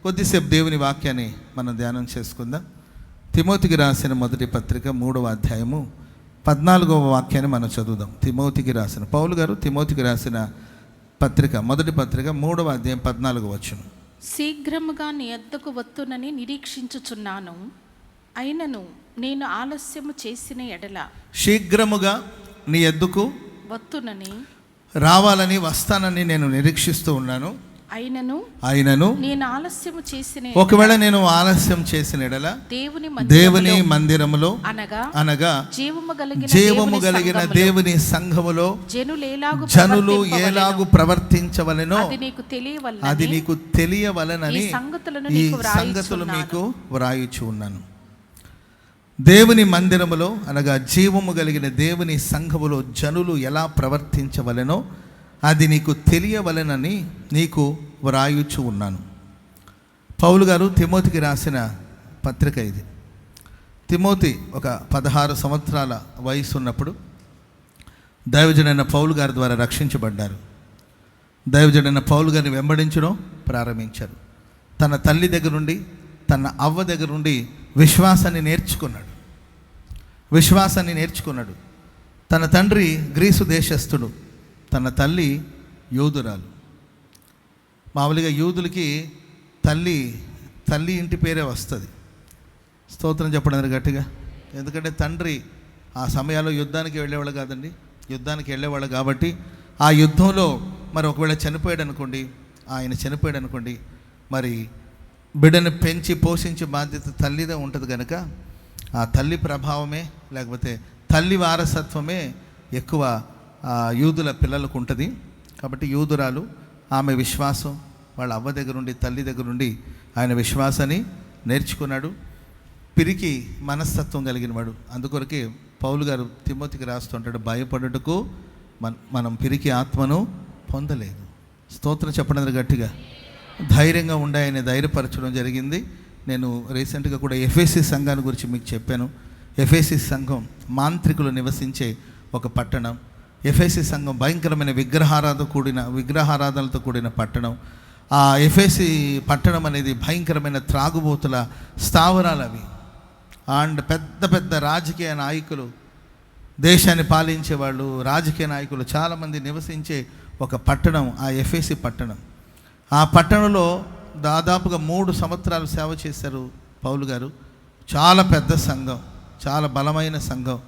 కొద్దిసేపు దేవుని వాక్యాన్ని మనం ధ్యానం చేసుకుందాం. తిమోతికి రాసిన మొదటి పత్రిక 3వ అధ్యాయము 14వ వాక్యాన్ని మనం చదువుదాం. తిమోతికి రాసిన పౌలు గారు తిమోతికి రాసిన పత్రిక మొదటి పత్రిక 3వ అధ్యాయం 14వ వచనం. శీఘ్రముగా నీ యొద్దకు వత్తునని నిరీక్షించుచున్నాను, అయినను నేను ఆలస్యము చేసిన ఎడల. శీఘ్రముగా నీ యొద్దకు వత్తునని, రావాలని, వస్తానని నేను నిరీక్షిస్తూ ఉన్నాను. అయినను నేను ఆలస్యము చేసిన, ఒకవేళ నేను ఆలస్యం చేసిన ఎడల దేవుని మందిరములో అనగా జీవము కలిగిన దేవుని సంఘములో జనులు ఎలాగు ప్రవర్తించవలెనో అది నీకు తెలియవలెనని ఈ సంగతులు మీకు వ్రాయుచు ఉన్నాను. దేవుని మందిరములో అనగా జీవము కలిగిన దేవుని సంఘములో జనులు ఎలా ప్రవర్తించవలెనో అది నీకు తెలియవలెనని నీకు వ్రాయుచు ఉన్నాను. పౌలు గారు తిమోతికి రాసిన పత్రిక ఇది. తిమోతి ఒక 16 సంవత్సరాల వయసు ఉన్నప్పుడు దైవజనుడైన పౌలు గారి ద్వారా రక్షించబడ్డారు. దైవజనుడైన పౌలు గారిని వెంబడించడం ప్రారంభించారు. తన తల్లి దగ్గర నుండి, తన అవ్వ దగ్గర నుండి విశ్వాసాన్ని నేర్చుకున్నాడు. తన తండ్రి గ్రీసు దేశస్థుడు, తన తల్లి యూదురాలు. మామూలుగా యూదులకి తల్లి ఇంటి పేరే వస్తుంది. స్తోత్రం చెప్పడం గట్టిగా. ఎందుకంటే తండ్రి ఆ సమయాల్లో యుద్ధానికి వెళ్ళేవాళ్ళు కాదండి, యుద్ధానికి వెళ్ళేవాళ్ళు కాబట్టి ఆ యుద్ధంలో మరి ఒకవేళ ఆయన చనిపోయాడు అనుకోండి, మరి బిడ్డను పెంచి పోషించే బాధ్యత తల్లిదే ఉంటుంది కనుక ఆ తల్లి ప్రభావమే, లేకపోతే తల్లి వారసత్వమే ఎక్కువ యూదుల పిల్లలకు ఉంటుంది. కాబట్టి యూదురాలు, ఆమె విశ్వాసం వాళ్ళ అవ్వ దగ్గర నుండి, తల్లి దగ్గర నుండి ఆయన విశ్వాసాన్ని నేర్చుకున్నాడు. పిరికి మనస్తత్వం కలిగిన వాడు. అందుకొరకే పౌలు గారు తిమోతికి రాస్తుంటాడు, భయపడుటకు మనం పిరికి ఆత్మను పొందలేదు. స్తోత్రం చెప్పడం గట్టిగా. ధైర్యంగా ఉండి ఆయన ధైర్యపరచడం జరిగింది. నేను రీసెంట్గా కూడా ఎఫెసీ సంఘాన్ని గురించి మీకు చెప్పాను. ఎఫెసీ సంఘం మాంత్రికులు నివసించే ఒక పట్టణం. ఎఫెసీ సంఘం భయంకరమైన విగ్రహారాధనలతో కూడిన పట్టణం. ఆ ఎఫెసీ పట్టణం అనేది భయంకరమైన త్రాగుబోతుల స్థావరాలు అవి. అండ్ పెద్ద పెద్ద రాజకీయ నాయకులు, దేశాన్ని పాలించేవాళ్ళు, రాజకీయ నాయకులు చాలామంది నివసించే ఒక పట్టణం ఆ ఎఫెసీ పట్టణం. ఆ పట్టణంలో దాదాపుగా 3 సంవత్సరాలు సేవ చేశారు పౌలు గారు. చాలా పెద్ద సంఘం, చాలా బలమైన సంఘం.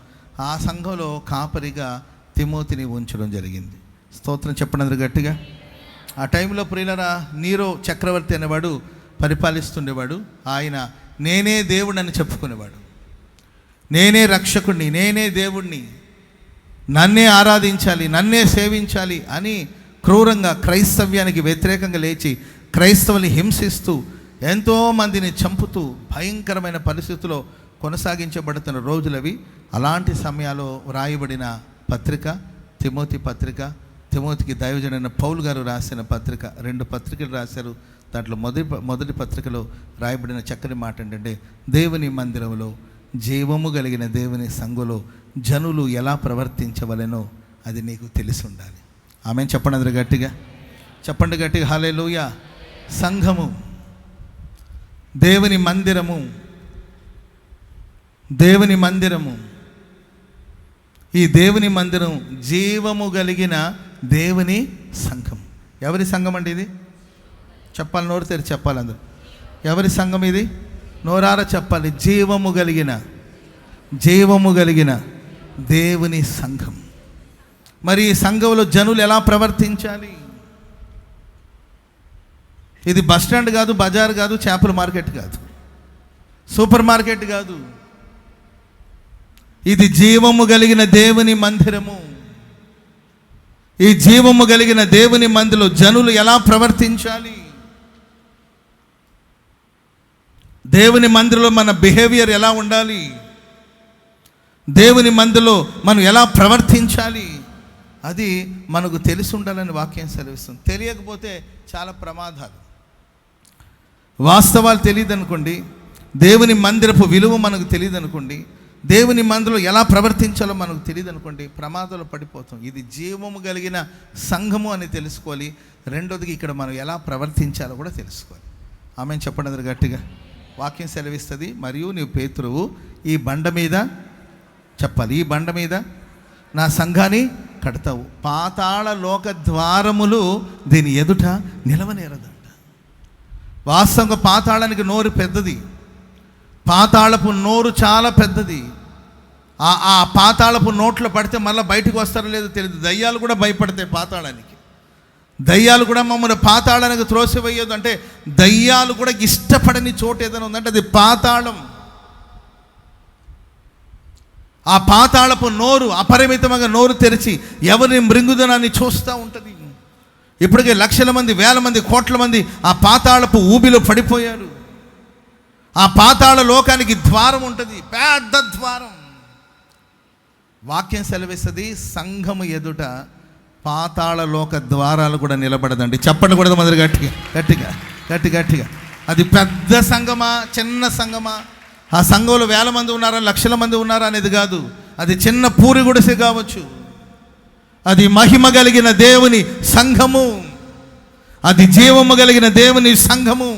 ఆ సంఘంలో కాపరిగా తిమోతిని ఉంచడం జరిగింది. స్తోత్రం చెప్పడం గట్టిగా. ఆ టైంలో ప్రియులరా, నీరో చక్రవర్తి అనేవాడు పరిపాలిస్తుండేవాడు. ఆయన నేనే దేవుడు అని చెప్పుకునేవాడు. నేనే రక్షకుడిని, నేనే దేవుణ్ణి, నన్నే ఆరాధించాలి, నన్నే సేవించాలి అని క్రూరంగా క్రైస్తవ్యానికి వ్యతిరేకంగా లేచి క్రైస్తవుని హింసిస్తూ ఎంతోమందిని చంపుతూ భయంకరమైన పరిస్థితుల్లో కొనసాగించబడుతున్న రోజులవి. అలాంటి సమయాల్లో వ్రాయబడిన పత్రిక తిమోతి పత్రిక. తిమోతికి దైవజనుడైన పౌలు గారు రాసిన పత్రిక. 2 పత్రికలు రాశారు. దాంట్లో మొదటి పత్రికలో రాయబడిన చక్కని మాట ఏంటంటే, దేవుని మందిరంలో జీవము కలిగిన దేవుని సంఘంలో జనులు ఎలా ప్రవర్తించవలెనో అది నీకు తెలిసి ఉండాలి. ఆమెన్ చెప్పండి గట్టిగా. చెప్పండి గట్టిగా హల్లెలూయా. సంఘము, దేవుని మందిరము, ఈ దేవుని మందిరం జీవము కలిగిన దేవుని సంఘం. ఎవరి సంఘం అండి ఇది? చెప్పాలి, నోరు తెరిచి చెప్పాలి అందరూ. ఎవరి సంఘం ఇది? నోరార చెప్పాలి. జీవము కలిగిన దేవుని సంఘం. మరి ఈ సంఘంలో జనులు ఎలా ప్రవర్తించాలి? ఇది బస్ స్టాండ్ కాదు, బజార్ కాదు, చేపల మార్కెట్ కాదు, సూపర్ మార్కెట్ కాదు. ఇది జీవము కలిగిన దేవుని మందిరము. ఈ జీవము కలిగిన దేవుని మందిలో జనులు ఎలా ప్రవర్తించాలి? దేవుని మందిరంలో మన బిహేవియర్ ఎలా ఉండాలి? దేవుని మందిలో మనం ఎలా ప్రవర్తించాలి? అది మనకు తెలిసి ఉండాలని వాక్యం సెలవిస్తుంది. తెలియకపోతే చాలా ప్రమాదాలు. వాస్తవాలు తెలియదు అనుకోండి, దేవుని మందిరపు విలువ మనకు తెలియదు అనుకోండి, దేవుని మందిలో ఎలా ప్రవర్తించాలో మనకు తెలియదు అనుకోండి, ప్రమాదాలు పడిపోతాం. ఇది జీవము కలిగిన సంఘము అని తెలుసుకోవాలి. రెండోదికి ఇక్కడ మనం ఎలా ప్రవర్తించాలో కూడా తెలుసుకోవాలి. ఆమెను చెప్పండి అందరు గట్టిగా. వాక్యం సెలవిస్తుంది, మరియు నీవు పేతురువు, ఈ బండ మీద చెప్పాలి, ఈ బండ మీద నా సంఘాన్ని కడతావు, పాతాళ లోక ద్వారములు దీని ఎదుట నిలవనేరదంట. వాస్తవంగా పాతాళానికి నోరు పెద్దది, పాతాళపు నోరు చాలా పెద్దది. ఆ పాతాళపు నోట్లో పడితే మళ్ళీ బయటకు వస్తారో లేదో తెలియదు. దయ్యాలు కూడా భయపడతాయి పాతాళానికి. దయ్యాలు కూడా మమ్మల్ని పాతాళానికి త్రోసివేయదు అంటే, దయ్యాలు కూడా ఇష్టపడని చోటు ఏదైనా ఉందంటే అది పాతాళం. ఆ పాతాళపు నోరు అపరిమితంగా నోరు తెరిచి ఎవరిని మృంగుదనాన్ని చూస్తూ ఉంటుంది. ఇప్పటికే లక్షల మంది, వేల మంది, కోట్ల మంది ఆ పాతాళపు ఊబిలో పడిపోయారు. ఆ పాతాళ లోకానికి ద్వారం ఉంటుంది, పెద్ద ద్వారం. వాక్యం సెలవిస్తుంది, సంఘము ఎదుట పాతాళ లోక ద్వారాలు కూడా నిలబడదండి. చెప్పండి కూడా మొదలు గట్టిగా గట్టిగా గట్టి గట్టిగా. అది పెద్ద సంఘమా చిన్న సంఘమా, ఆ సంఘంలో వేల మంది ఉన్నారా లక్షల మంది ఉన్నారా అనేది కాదు. అది చిన్న పూరి గుడిసె కావచ్చు, అది మహిమ కలిగిన దేవుని సంఘము, అది జీవము కలిగిన దేవుని సంఘము.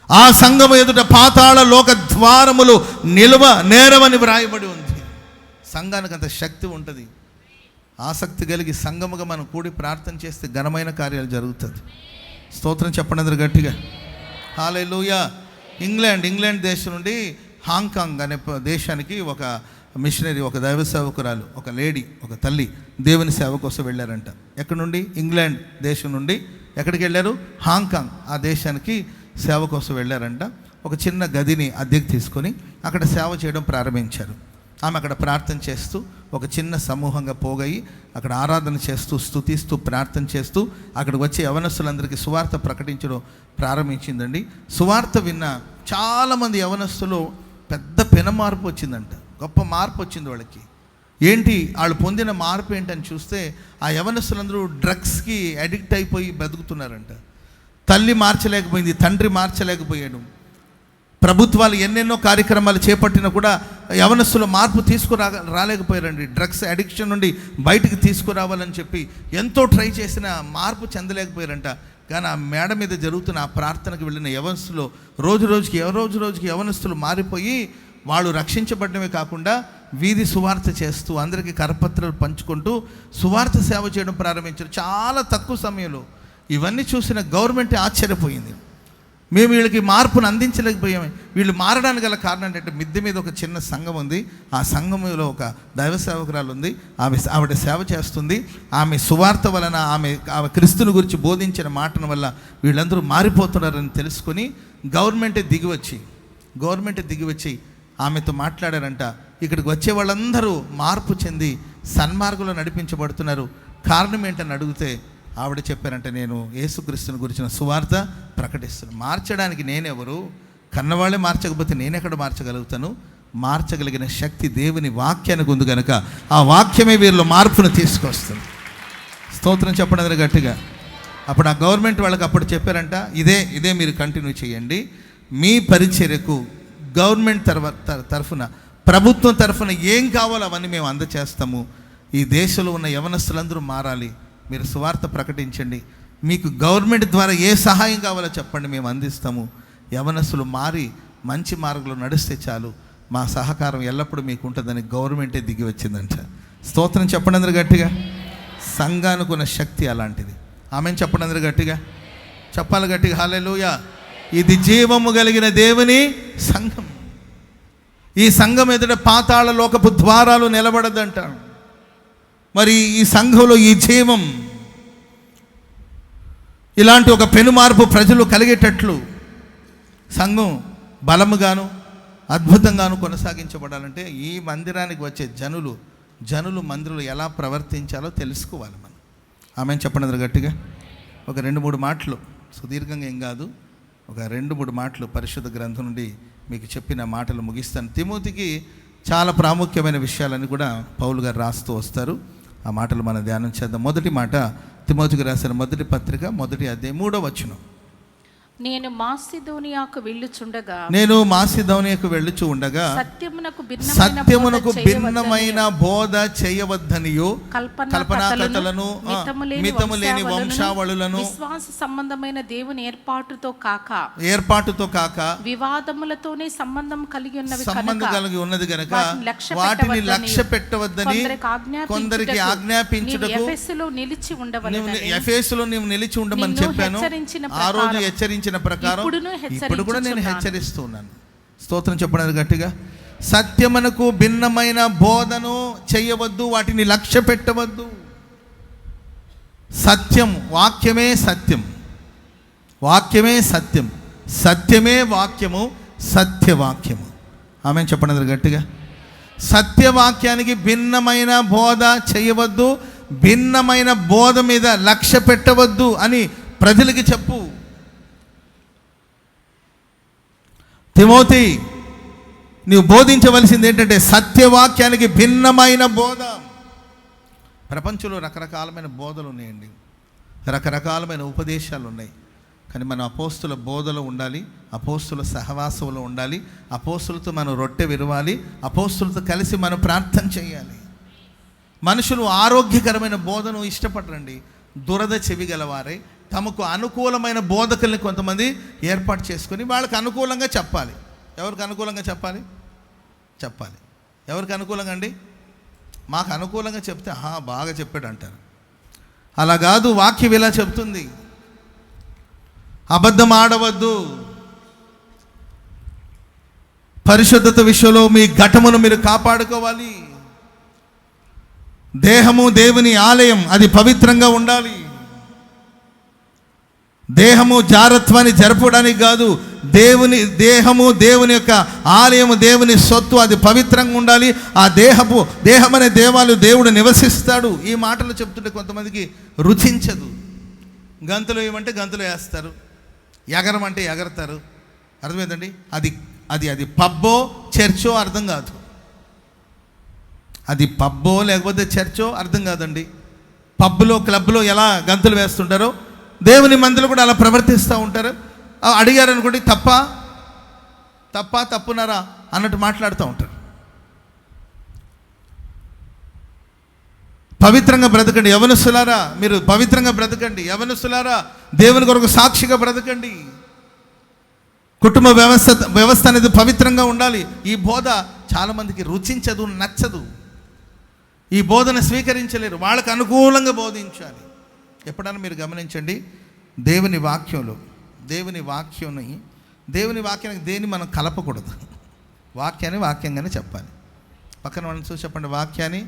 ఆ సంఘము ఎదుట పాతాళ లోక ద్వారములు నిలువ నేరవని వ్రాయబడి ఉంది. సంఘానికి అంత శక్తి ఉంటుంది. ఆసక్తి కలిగి సంఘముగా మనం కూడి ప్రార్థన చేస్తే ఘనమైన కార్యాలు జరుగుతుంది. స్తోత్రం చెప్పండి అందరు గట్టిగా. హల్లెలూయా. ఇంగ్లాండ్ దేశం నుండి హాంకాంగ్ అనే దేశానికి ఒక మిషనరీ, ఒక దైవ సేవకురాలు, ఒక లేడీ, ఒక తల్లి దేవుని సేవ కోసం వెళ్ళారంట. ఎక్కడి నుండి? ఇంగ్లాండ్ దేశం నుండి ఎక్కడికి వెళ్ళారు? హాంకాంగ్ ఆ దేశానికి సేవ కోసం వెళ్ళారంట. ఒక చిన్న గదిని అద్దెకు తీసుకొని అక్కడ సేవ చేయడం ప్రారంభించారు. ఆమె అక్కడ ప్రార్థన చేస్తూ ఒక చిన్న సమూహంగా పోగయి అక్కడ ఆరాధన చేస్తూ స్తుతిస్తూ ప్రార్థన చేస్తూ అక్కడికి వచ్చే యవనస్తులందరికీ సువార్త ప్రకటించడం ప్రారంభించిందండి. సువార్త విన్న చాలామంది యవనస్తులు పెద్ద పెను మార్పు వచ్చిందంట, గొప్ప మార్పు వచ్చింది వాళ్ళకి. ఏంటి వాళ్ళు పొందిన మార్పు ఏంటని చూస్తే, ఆ యవనస్తులందరూ డ్రగ్స్కి అడిక్ట్ అయిపోయి బతుకుతున్నారంట. తల్లి మార్చలేకపోయింది, తండ్రి మార్చలేకపోయాడు. ప్రభుత్వాలు ఎన్నెన్నో కార్యక్రమాలు చేపట్టినా కూడా యవనస్తులు మార్పు రాలేకపోయారండి. డ్రగ్స్ అడిక్షన్ నుండి బయటికి తీసుకురావాలని చెప్పి ఎంతో ట్రై చేసినా మార్పు చెందలేకపోయారంట. కానీ ఆ మేడ మీద జరుగుతున్న ఆ ప్రార్థనకు వెళ్ళిన యవనస్తులు రోజు రోజుకి యవనస్తులు మారిపోయి వాళ్ళు రక్షించబడమే కాకుండా వీధి సువార్త చేస్తూ అందరికీ కరపత్రాలు పంచుకుంటూ సువార్త సేవ చేయడం ప్రారంభించారు చాలా తక్కువ సమయంలో. ఇవన్నీ చూసిన గవర్నమెంట్ ఆశ్చర్యపోయింది. మేము వీళ్ళకి మార్పును అందించలేకపోయాము. వీళ్ళు మారడానికి గల కారణం ఏంటంటే, మిద్దె మీద ఒక చిన్న సంఘం ఉంది, ఆ సంఘంలో ఒక దైవ సేవకురాలు ఉంది, ఆవిడ సేవ చేస్తుంది. ఆమె సువార్త వలన, ఆమె క్రీస్తుని గురించి బోధించిన మాటల వల్ల వీళ్ళందరూ మారిపోతున్నారని తెలుసుకొని గవర్నమెంటే దిగివచ్చి ఆమెతో మాట్లాడారంట. ఇక్కడికి వచ్చే వాళ్ళందరూ మార్పు చెంది సన్మార్గంలో నడిపించబడుతున్నారు. కారణం ఏంటని అడిగితే ఆవిడ చెప్పారంటే, నేను యేసుక్రీస్తుని గురించిన సువార్త ప్రకటిస్తున్నాను. మార్చడానికి నేనెవరు? కన్నవాళ్ళే మార్చకపోతే నేనెక్కడ మార్చగలుగుతాను? మార్చగలిగిన శక్తి దేవుని వాక్యానికి ఉంది కనుక ఆ వాక్యమే వీరిలో మార్పును తీసుకొస్తుంది. స్తోత్రం చెప్పడం గట్టిగా. అప్పుడు ఆ గవర్నమెంట్ వాళ్ళకి అప్పుడు చెప్పారంట, ఇదే మీరు కంటిన్యూ చేయండి. మీ పరిచర్యకు గవర్నమెంట్ తరఫున, ప్రభుత్వం తరఫున ఏం కావాలో అవన్నీ మేము అందచేస్తాము. ఈ దేశంలో ఉన్న యవనస్తులందరూ మారాలి, మీరు సువార్త ప్రకటించండి. మీకు గవర్నమెంట్ ద్వారా ఏ సహాయం కావాలో చెప్పండి, మేము అందిస్తాము. యవనస్తులు మారి మంచి మార్గంలో నడిస్తే చాలు, మా సహకారం ఎల్లప్పుడూ మీకు ఉంటుందని గవర్నమెంటే దిగి వచ్చిందంట. స్తోత్రం చెప్పండి అందరూ గట్టిగా. సంఘానికి ఉన్న శక్తి అలాంటిది. ఆమెను చెప్పండి అందరూ గట్టిగా, చెప్పాలి గట్టిగా. హల్లెలూయా. ఇది జీవము కలిగిన దేవుని సంఘం. ఈ సంఘం ఎదుట పాతాళ లోకపు ద్వారాలు నిలబడదంటాడు. మరి ఈ సంఘంలో ఈ జీవం, ఇలాంటి ఒక పెను మార్పు ప్రజలు కలిగేటట్లు సంఘం బలముగాను అద్భుతంగాను కొనసాగించబడాలంటే ఈ మందిరానికి వచ్చే జనులు మందిరంలో ఎలా ప్రవర్తించాలో తెలుసుకోవాలి మనం. ఆమెను చెప్పండి గట్టిగా. ఒక 2-3 మాటలు, సుదీర్ఘంగా ఏం కాదు, ఒక 2-3 మాటలు పరిశుద్ధ గ్రంథం నుండి మీకు చెప్పిన మాటలు ముగిస్తాను. తిమోతికి చాలా ప్రాముఖ్యమైన విషయాలని కూడా పౌలు గారు రాస్తూ వస్తారు. ఆ మాటలు మనం ధ్యానం చేద్దాం. మొదటి మాట, తిమోతికి రాసిన మొదటి పత్రిక 1వ అధ్యాయం 3వ వచనం. నేను మాసిదోనియాకు వెళ్ళుచుండగా సత్యమునకు భిన్నమైన బోధ చేయవద్దనియు కల్పనా కథలను మితము లేని వంశావళులను విశ్వాస సంబంధమైన దేవుని ఏర్పాటుతో కాక వివాదములతోనే సంబంధం కలిగి ఉన్నది గనుక వాటిని లక్ష్య పెట్టవద్దని కొందరికి ఆజ్ఞాపించుటకు ఎఫెసులో నీవు నిలిచి ఉండమని చెప్పాను. ఆ రోజు హెచ్చరించిన ప్రకారం ఇప్పుడు కూడా నేను హెచ్చరిస్తున్నాను. స్తోత్రం చెప్పడానికి గట్టిగా. సత్యమునకు భిన్నమైన బోధను చేయవద్దు, వాటిని లక్ష్య పెట్టవద్దు. సత్యం, వాక్యమే సత్యం, వాక్యమే సత్యం, సత్యమే వాక్యము, సత్యవాక్యము. ఆమె చెప్పండి గట్టిగా. సత్యవాక్యానికి భిన్నమైన బోధ చేయవద్దు, భిన్నమైన బోధ మీద లక్ష్య పెట్టవద్దు అని ప్రజలకి చెప్పు. తిమోతి, నీవు బోధించవలసింది ఏంటంటే సత్యవాక్యానికి భిన్నమైన బోధ. ప్రపంచంలో రకరకాలమైన బోధలు ఉన్నాయండి, రకరకాలమైన ఉపదేశాలు ఉన్నాయి. కానీ మనం అపోస్తుల బోధలో ఉండాలి, అపోస్తుల సహవాసంలో ఉండాలి, అపోస్తులతో మనం రొట్టె విరవాలి, అపోస్తులతో కలిసి మనం ప్రార్థన చేయాలి. మనుషులు ఆరోగ్యకరమైన బోధను ఇష్టపడరండి. దురద చెవి గలవారే తమకు అనుకూలమైన బోధకుల్ని కొంతమంది ఏర్పాటు చేసుకొని వాళ్ళకి అనుకూలంగా చెప్పాలి. ఎవరికి అనుకూలంగా చెప్పాలి? ఎవరికి అనుకూలంగా అండి? మాకు అనుకూలంగా చెప్తే బాగా చెప్పాడు అంటారు. అలా కాదు, వాక్యం ఇలా చెప్తుంది. అబద్ధం ఆడవద్దు, పరిశుద్ధత విషయంలో మీ ఘటమును మీరు కాపాడుకోవాలి. దేహము దేవుని ఆలయం, అది పవిత్రంగా ఉండాలి. దేహము జారత్వాన్ని జరపడానికి కాదు, దేహము దేవుని యొక్క ఆలయము, దేవుని సొత్తు, అది పవిత్రంగా ఉండాలి. ఆ దేహం అనే దేవాలయం దేవుడు నివసిస్తాడు. ఈ మాటలు చెప్తుంటే కొంతమందికి రుచించదు. గంతులు వేయమంటే గంతులు వేస్తారు, ఎగరమంటే ఎగరతారు. అర్థమైందండి? అది పబ్బో చర్చో అర్థం కాదు. అది పబ్బో లేకపోతే చర్చో అర్థం కాదండి. పబ్లో క్లబ్లో ఎలా గంతులు వేస్తుంటారో దేవుని మందిలో కూడా అలా ప్రవర్తిస్తూ ఉంటారు. అడిగారు అనుకోండి, తప్పునరా అన్నట్టు మాట్లాడుతూ ఉంటారు. పవిత్రంగా బ్రతకండి యవనస్తులారా, మీరు పవిత్రంగా బ్రతకండి యవనస్తులారా, దేవుని కొరకు సాక్షిగా బ్రతకండి. కుటుంబ వ్యవస్థ అనేది పవిత్రంగా ఉండాలి. ఈ బోధ చాలామందికి రుచించదు, నచ్చదు. ఈ బోధన స్వీకరించలేరు. వాళ్ళకు అనుకూలంగా బోధించాలి. ఎప్పుడైనా మీరు గమనించండి, దేవుని వాక్యానికి దేన్ని మనం కలపకూడదు. వాక్యాన్ని వాక్యంగానే చెప్పాలి. పక్కన వాళ్ళని చూసి చెప్పండి, వాక్యాన్ని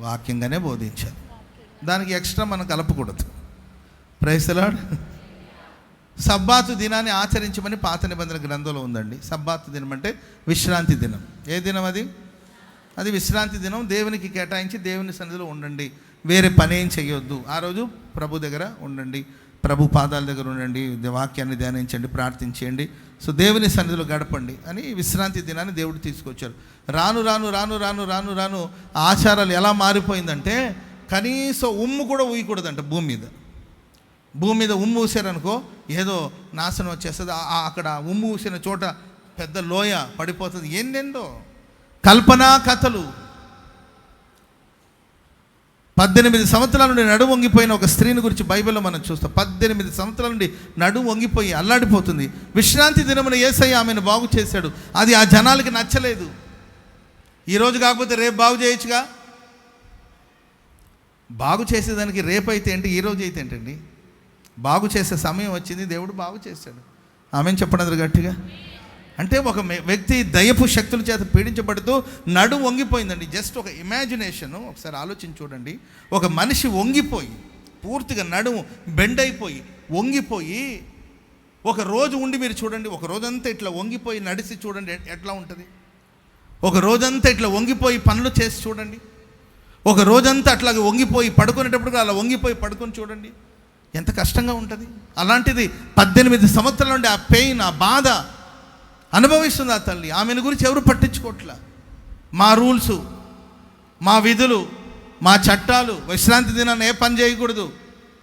వాక్యంగానే బోధించాలి. దానికి ఎక్స్ట్రా మనం కలపకూడదు. Praise the lord. సబ్బాతు దినాన్ని ఆచరించమని పాత నిబంధన గ్రంథంలో ఉందండి. సబ్బాతు దినం అంటే విశ్రాంతి దినం. ఏ దినం అది? అది విశ్రాంతి దినం. దేవునికి కేటాయించి దేవుని సన్నిధిలో ఉండండి, వేరే పని ఏం చేయొద్దు. ఆ రోజు ప్రభు దగ్గర ఉండండి, ప్రభు పాదాల దగ్గర ఉండండి, వాక్యాన్ని ధ్యానించండి, ప్రార్థించండి. సో దేవుని సన్నిధిలో గడపండి అని విశ్రాంతి దినాన్ని దేవుడు తీసుకొచ్చారు. రాను రాను రాను రాను రాను రాను ఆచారాలు ఎలా మారిపోయిందంటే, కనీసం ఉమ్ము కూడా ఊయకూడదంట. భూమి మీద ఉమ్ము ఊసారనుకో ఏదో నాశనం వచ్చేస్తుంది. అక్కడ ఉమ్ము ఊసిన చోట పెద్ద లోయ పడిపోతుంది. ఎన్నెందో కల్పనా కథలు. 18 సంవత్సరాల నుండి నడుము వంగిపోయిన ఒక స్త్రీని గురించి బైబిల్లో మనం చూస్తాం. 18 సంవత్సరాల నుండి నడుము వంగిపోయి అల్లాడిపోతుంది. విశ్రాంతి దినమున యేసయ్య ఆమెను బాగు చేశాడు. అది ఆ జనాలకి నచ్చలేదు. ఈరోజు కాకపోతే రేపు బాగు చేయొచ్చుగా. బాగు చేసేదానికి రేపు అయితే ఏంటి, ఈరోజు అయితే ఏంటండి? బాగు చేసే సమయం వచ్చింది, దేవుడు బాగు చేశాడు. ఆమెను చెప్పండి గట్టిగా. అంటే ఒక వ్యక్తి దయ్యపు శక్తుల చేత పీడించబడుతూ నడుము వంగిపోయిందండి. జస్ట్ ఒక ఇమాజినేషను, ఒకసారి ఆలోచించి చూడండి. ఒక మనిషి వంగిపోయి పూర్తిగా నడుము బెండ్ అయిపోయి వంగిపోయి ఒక రోజు ఉండి మీరు చూడండి. ఒక రోజంతా ఇట్లా వంగిపోయి నడిచి చూడండి ఎట్లా ఉంటుంది. ఒక రోజంతా ఇట్లా వంగిపోయి పనులు చేసి చూడండి. ఒక రోజంతా అట్లాగే వంగిపోయి పడుకునేటప్పుడు అలా వంగిపోయి పడుకొని చూడండి, ఎంత కష్టంగా ఉంటుంది. అలాంటిది 18 సంవత్సరాల నుండి ఆ పెయిన్, ఆ బాధ అనుభవిస్తుంది ఆ తల్లి. ఆమెను గురించి ఎవరు పట్టించుకోవట్లా. మా రూల్సు, మా విధులు, మా చట్టాలు, విశ్రాంతి దినాన్ని ఏ పని చేయకూడదు,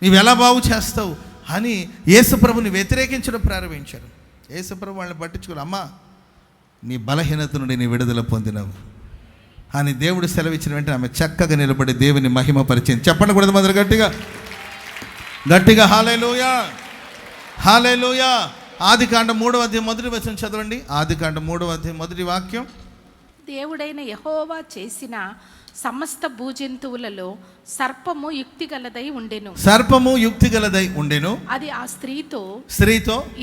నీవు ఎలా బాగు చేస్తావు అని యేసుప్రభుని వ్యతిరేకించడం ప్రారంభించారు. యేసుప్రభు వాళ్ళని పట్టించుకుని, అమ్మా నీ బలహీనత నుండి నీ విడుదల పొందినావు అని దేవుడు సెలవిచ్చిన వెంటనే ఆమె చక్కగా నిలబడి దేవుని మహిమ పరిచయం. చెప్పండి కూడా మొదలు గట్టిగా గట్టిగా హల్లెలూయా హల్లెలూయా. ఆదికాండం 3వ అధ్యాయం మొదటి వచనం చదవండి. ఆదికాండం 3వ అధ్యాయం మొదటి వాక్యం. దేవుడైన యెహోవా చేసిన సమస్త భూజంతువులలో సర్పము యుక్తిగలదై ఉండెను. సర్పము యుక్తిగలదై ఉండెను. అది ఆ స్త్రీతో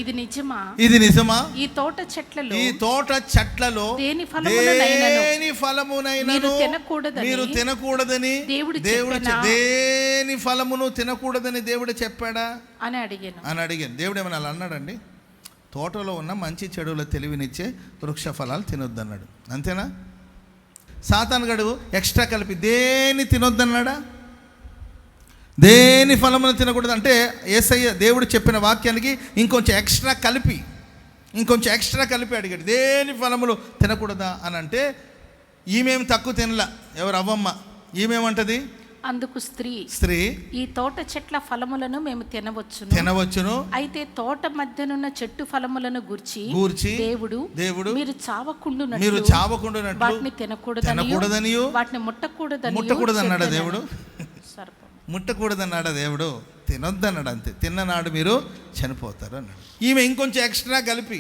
ఇది నిజమా, ఈ తోట చెట్లలో దేని ఫలమునైనను మీరు తినకూడదని దేవుడు దేని ఫలమును తినకూడదని దేవుడు చెప్పాడా అని అడిగాను. దేవుడు ఏమన్నా అలా అన్నాడండి? తోటలో ఉన్న మంచి చెడుల తెలివినిచ్చే వృక్ష ఫలాలు తినొద్దన్నాడు, అంతేనా? సాతాను గడు ఎక్స్ట్రా కలిపి దేని తినొద్దన్నాడా? దేని ఫలమును తినకూడదు అంటే యేసయ్య దేవుడు చెప్పిన వాక్యానికి ఇంకొంచెం ఎక్స్ట్రా కలిపి అడిగాడు, దేని ఫలములు తినకూడదా అని. అంటే ఈమెం తక్కువ తినలా, ఎవరు అవ్వమ్మ. ఈమెమంటది? అందుకు స్త్రీ ఈ తోట చెట్ల ఫలములను మేము తినవచ్చును, అయితే తోట మధ్యనున్న చెట్టు ఫలములను గూర్చి దేవుడు మీరు చావకుండునట్లు వాటిని తినకూడదనియు వాటిని ముట్టకూడదన్నాడా దేవుడు? ముట్టకూడదన్నాడా దేవుడు? తినొద్దన్నాడు, అంతే. తిన్ననాడు మీరు చనిపోతారు అన్నాడు. ఈమె ఇంకొంచెం ఎక్స్ట్రా కలిపి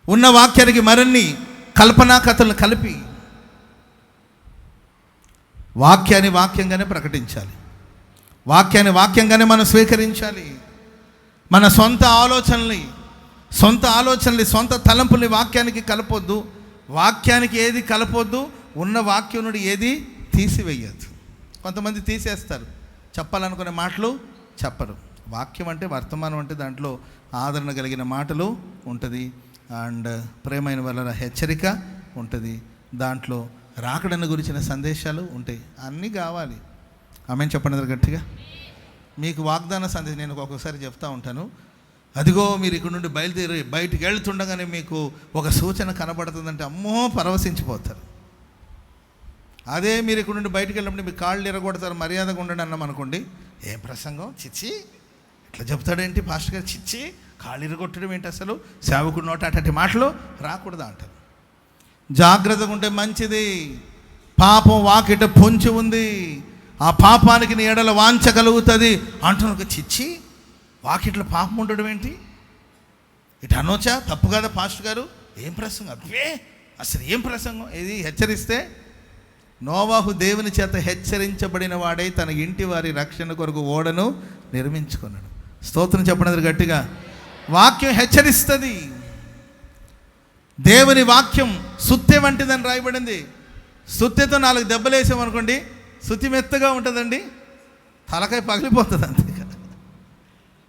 ఉన్న వాక్యానికి మరిన్ని కల్పనా కథలను కలిపి వాక్యాన్ని వాక్యంగానే ప్రకటించాలి, వాక్యాన్ని వాక్యంగానే మనం స్వీకరించాలి. మన సొంత ఆలోచనల్ని సొంత తలంపుల్ని వాక్యానికి కలపొద్దు, వాక్యానికి ఏది కలపొద్దు, ఉన్న వాక్యం నుండి ఏది తీసివేయద్దు. కొంతమంది తీసేస్తారు, చెప్పాలనుకునే మాటలు చెప్పరు. వాక్యం అంటే వర్తమానం అంటే దాంట్లో ఆదరణ కలిగిన మాటలు ఉంటుంది, అండ్ ప్రేమైన వల్ల హెచ్చరిక ఉంటుంది, దాంట్లో రాకడను గురించిన సందేశాలు ఉంటాయి. అన్నీ కావాలి. ఆమెను చెప్పండి గట్టిగా. మీకు వాగ్దాన సందేశం నేను ఒక్కొక్కసారి చెప్తా ఉంటాను. అదిగో మీరు ఇక్కడ నుండి బయలుదేరి బయటికి వెళ్తుండగానే మీకు ఒక సూచన కనబడుతుందంటే అమ్మో పరవశించిపోతారు. అదే మీరు ఇక్కడ నుండి బయటికి వెళ్ళినప్పుడు మీకు కాళ్ళు ఎరగొడతారు, మర్యాదగా ఉండండి అన్నాం అనుకోండి, ఏం ప్రసంగం చిచ్చి ఇట్లా చెప్తాడేంటి పాస్టర్ గారు, చిచ్చి కాళ్ళు ఎరగొట్టడం ఏంటి, అసలు సేవకుడి నోట అటువంటి మాటలు రాకూడదు అంటారు. జాగ్రత్తగా ఉంటే మంచిది. పాపం వాకిట పొంచి ఉంది, ఆ పాపానికి నీ ఎడల వాంఛ కలుగుతుంది అంటున్నా. చిచ్చి వాకిట్లో పాపం ఉండడం ఏంటి, ఇటు అనొచ్చా, తప్పు కదా పాస్టర్ గారు, ఏం ప్రసంగం, అబ్బే అసలు ఏం ప్రసంగం ఇది హెచ్చరిస్తే. నోవాహు దేవుని చేత హెచ్చరించబడిన వాడై తన ఇంటి వారి రక్షణ కొరకు ఓడను నిర్మించుకున్నాడు. స్తోత్రం చెప్పినది గట్టిగా. వాక్యం హెచ్చరిస్తుంది. దేవుని వాక్యం సుత్తె వంటిదని రాయబడింది. సుత్తెతో 4 దెబ్బలు వేసామనుకోండి, సుత్తి మెత్తగా ఉంటుందండి, తలకాయ పగిలిపోతుంది అంతే.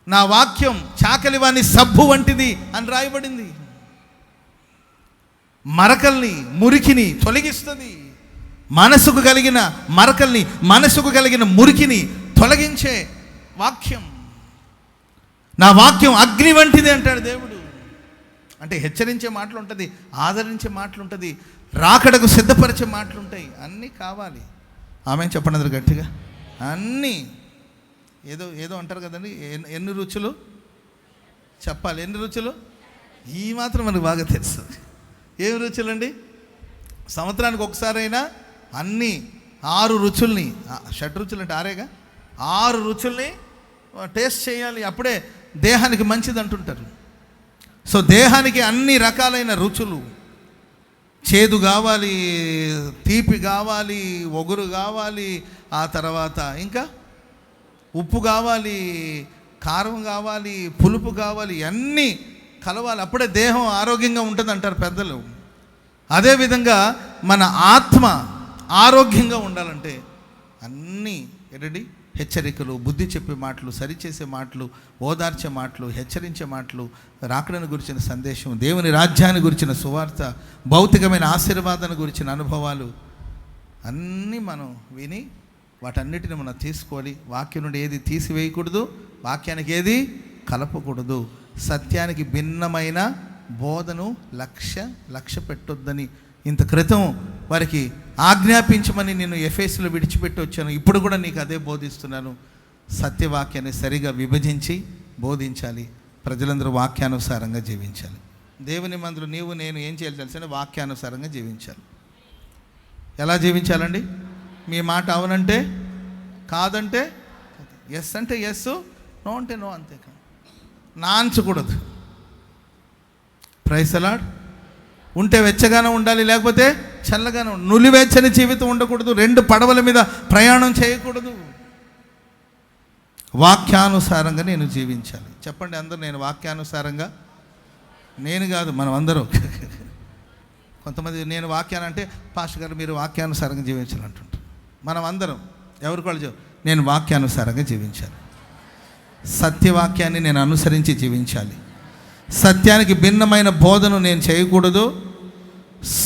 నా వాక్యం చాకలి వాని సబ్బు వంటిది అని రాయబడింది. మరకల్ని మురికిని తొలగిస్తుంది. మనసుకు కలిగిన మరకల్ని, మనసుకు కలిగిన మురికిని తొలగించే వాక్యం. నా వాక్యం అగ్ని వంటిది అంటాడు దేవుడు. అంటే హెచ్చరించే మాటలు ఉంటుంది, ఆదరించే మాటలు ఉంటుంది, రాకడకు సిద్ధపరిచే మాటలు ఉంటాయి. అన్నీ కావాలి. ఆమె చెప్పండి గట్టిగా. అన్నీ ఏదో అంటారు కదండి, ఎన్ని రుచులు చెప్పాలి, ఎన్ని రుచులు ఈ మాత్రం మనకు బాగా తెలుస్తుంది. ఏమి రుచులండి? సంవత్సరానికి ఒకసారైనా అన్నీ 6 రుచుల్ని, 6 రుచులు అంటే 6గా, 6 రుచుల్ని టేస్ట్ చేయాలి, అప్పుడే దేహానికి మంచిది అంటుంటారు. సో దేహానికి అన్ని రకాలైన రుచులు, చేదు కావాలి, తీపి కావాలి, ఒగురు కావాలి, ఆ తర్వాత ఇంకా ఉప్పు కావాలి, కారం కావాలి, పులుపు కావాలి, అన్నీ కలవాలి, అప్పుడే దేహం ఆరోగ్యంగా ఉంటుంది అంటారు పెద్దలు. అదేవిధంగా మన ఆత్మ ఆరోగ్యంగా ఉండాలంటే అన్నీ ఏంటండి, హెచ్చరికలు, బుద్ధి చెప్పే మాటలు, సరిచేసే మాటలు, ఓదార్చే మాటలు, హెచ్చరించే మాటలు, రాకడను గురించిన సందేశం, దేవుని రాజ్యాన్ని గురించిన సువార్త, భౌతికమైన ఆశీర్వాదాన్ని గురించిన అనుభవాలు అన్నీ మనం విని వాటన్నిటిని మనం తీసుకోవాలి. వాక్యం నుండి ఏది తీసివేయకూడదు, వాక్యానికి ఏది కలపకూడదు. సత్యానికి భిన్నమైన బోధను లక్ష్య పెట్టొద్దని ఇంత క్రితం వారికి ఆజ్ఞాపించమని నేను ఎఫెసులో విడిచిపెట్టి వచ్చాను. ఇప్పుడు కూడా నీకు అదే బోధిస్తున్నాను. సత్యవాక్యాన్ని సరిగా విభజించి బోధించాలి. ప్రజలందరూ వాక్యానుసారంగా జీవించాలి. దేవుని మందులు నీవు నేను ఏం చేయాలి తెలుసండి? వాక్యానుసారంగా జీవించాలి. ఎలా జీవించాలండి? మీ మాట అవునంటే కాదంటే, ఎస్ అంటే ఎస్, నో అంటే నో, అంతే. నాంచకూడదు. Praise the lord. ఉంటే వెచ్చగానే ఉండాలి, లేకపోతే చల్లగానే ఉండాలి. నులివెచ్చని జీవితం ఉండకూడదు. 2 పడవల మీద ప్రయాణం చేయకూడదు. వాక్యానుసారంగా నేను జీవించాలి. చెప్పండి అందరూ, నేను వాక్యానుసారంగా. నేను కాదు, మనం అందరూ. కొంతమంది నేను వాక్యాన్ని అంటే పాస్టర్ గారు మీరు వాక్యానుసారంగా జీవించాలంటుంటారు. మనం అందరం ఎవరికి నేను వాక్యానుసారంగా జీవించాలి. సత్యవాక్యాన్ని నేను అనుసరించి జీవించాలి. సత్యానికి భిన్నమైన బోధను నేను చేయకూడదు.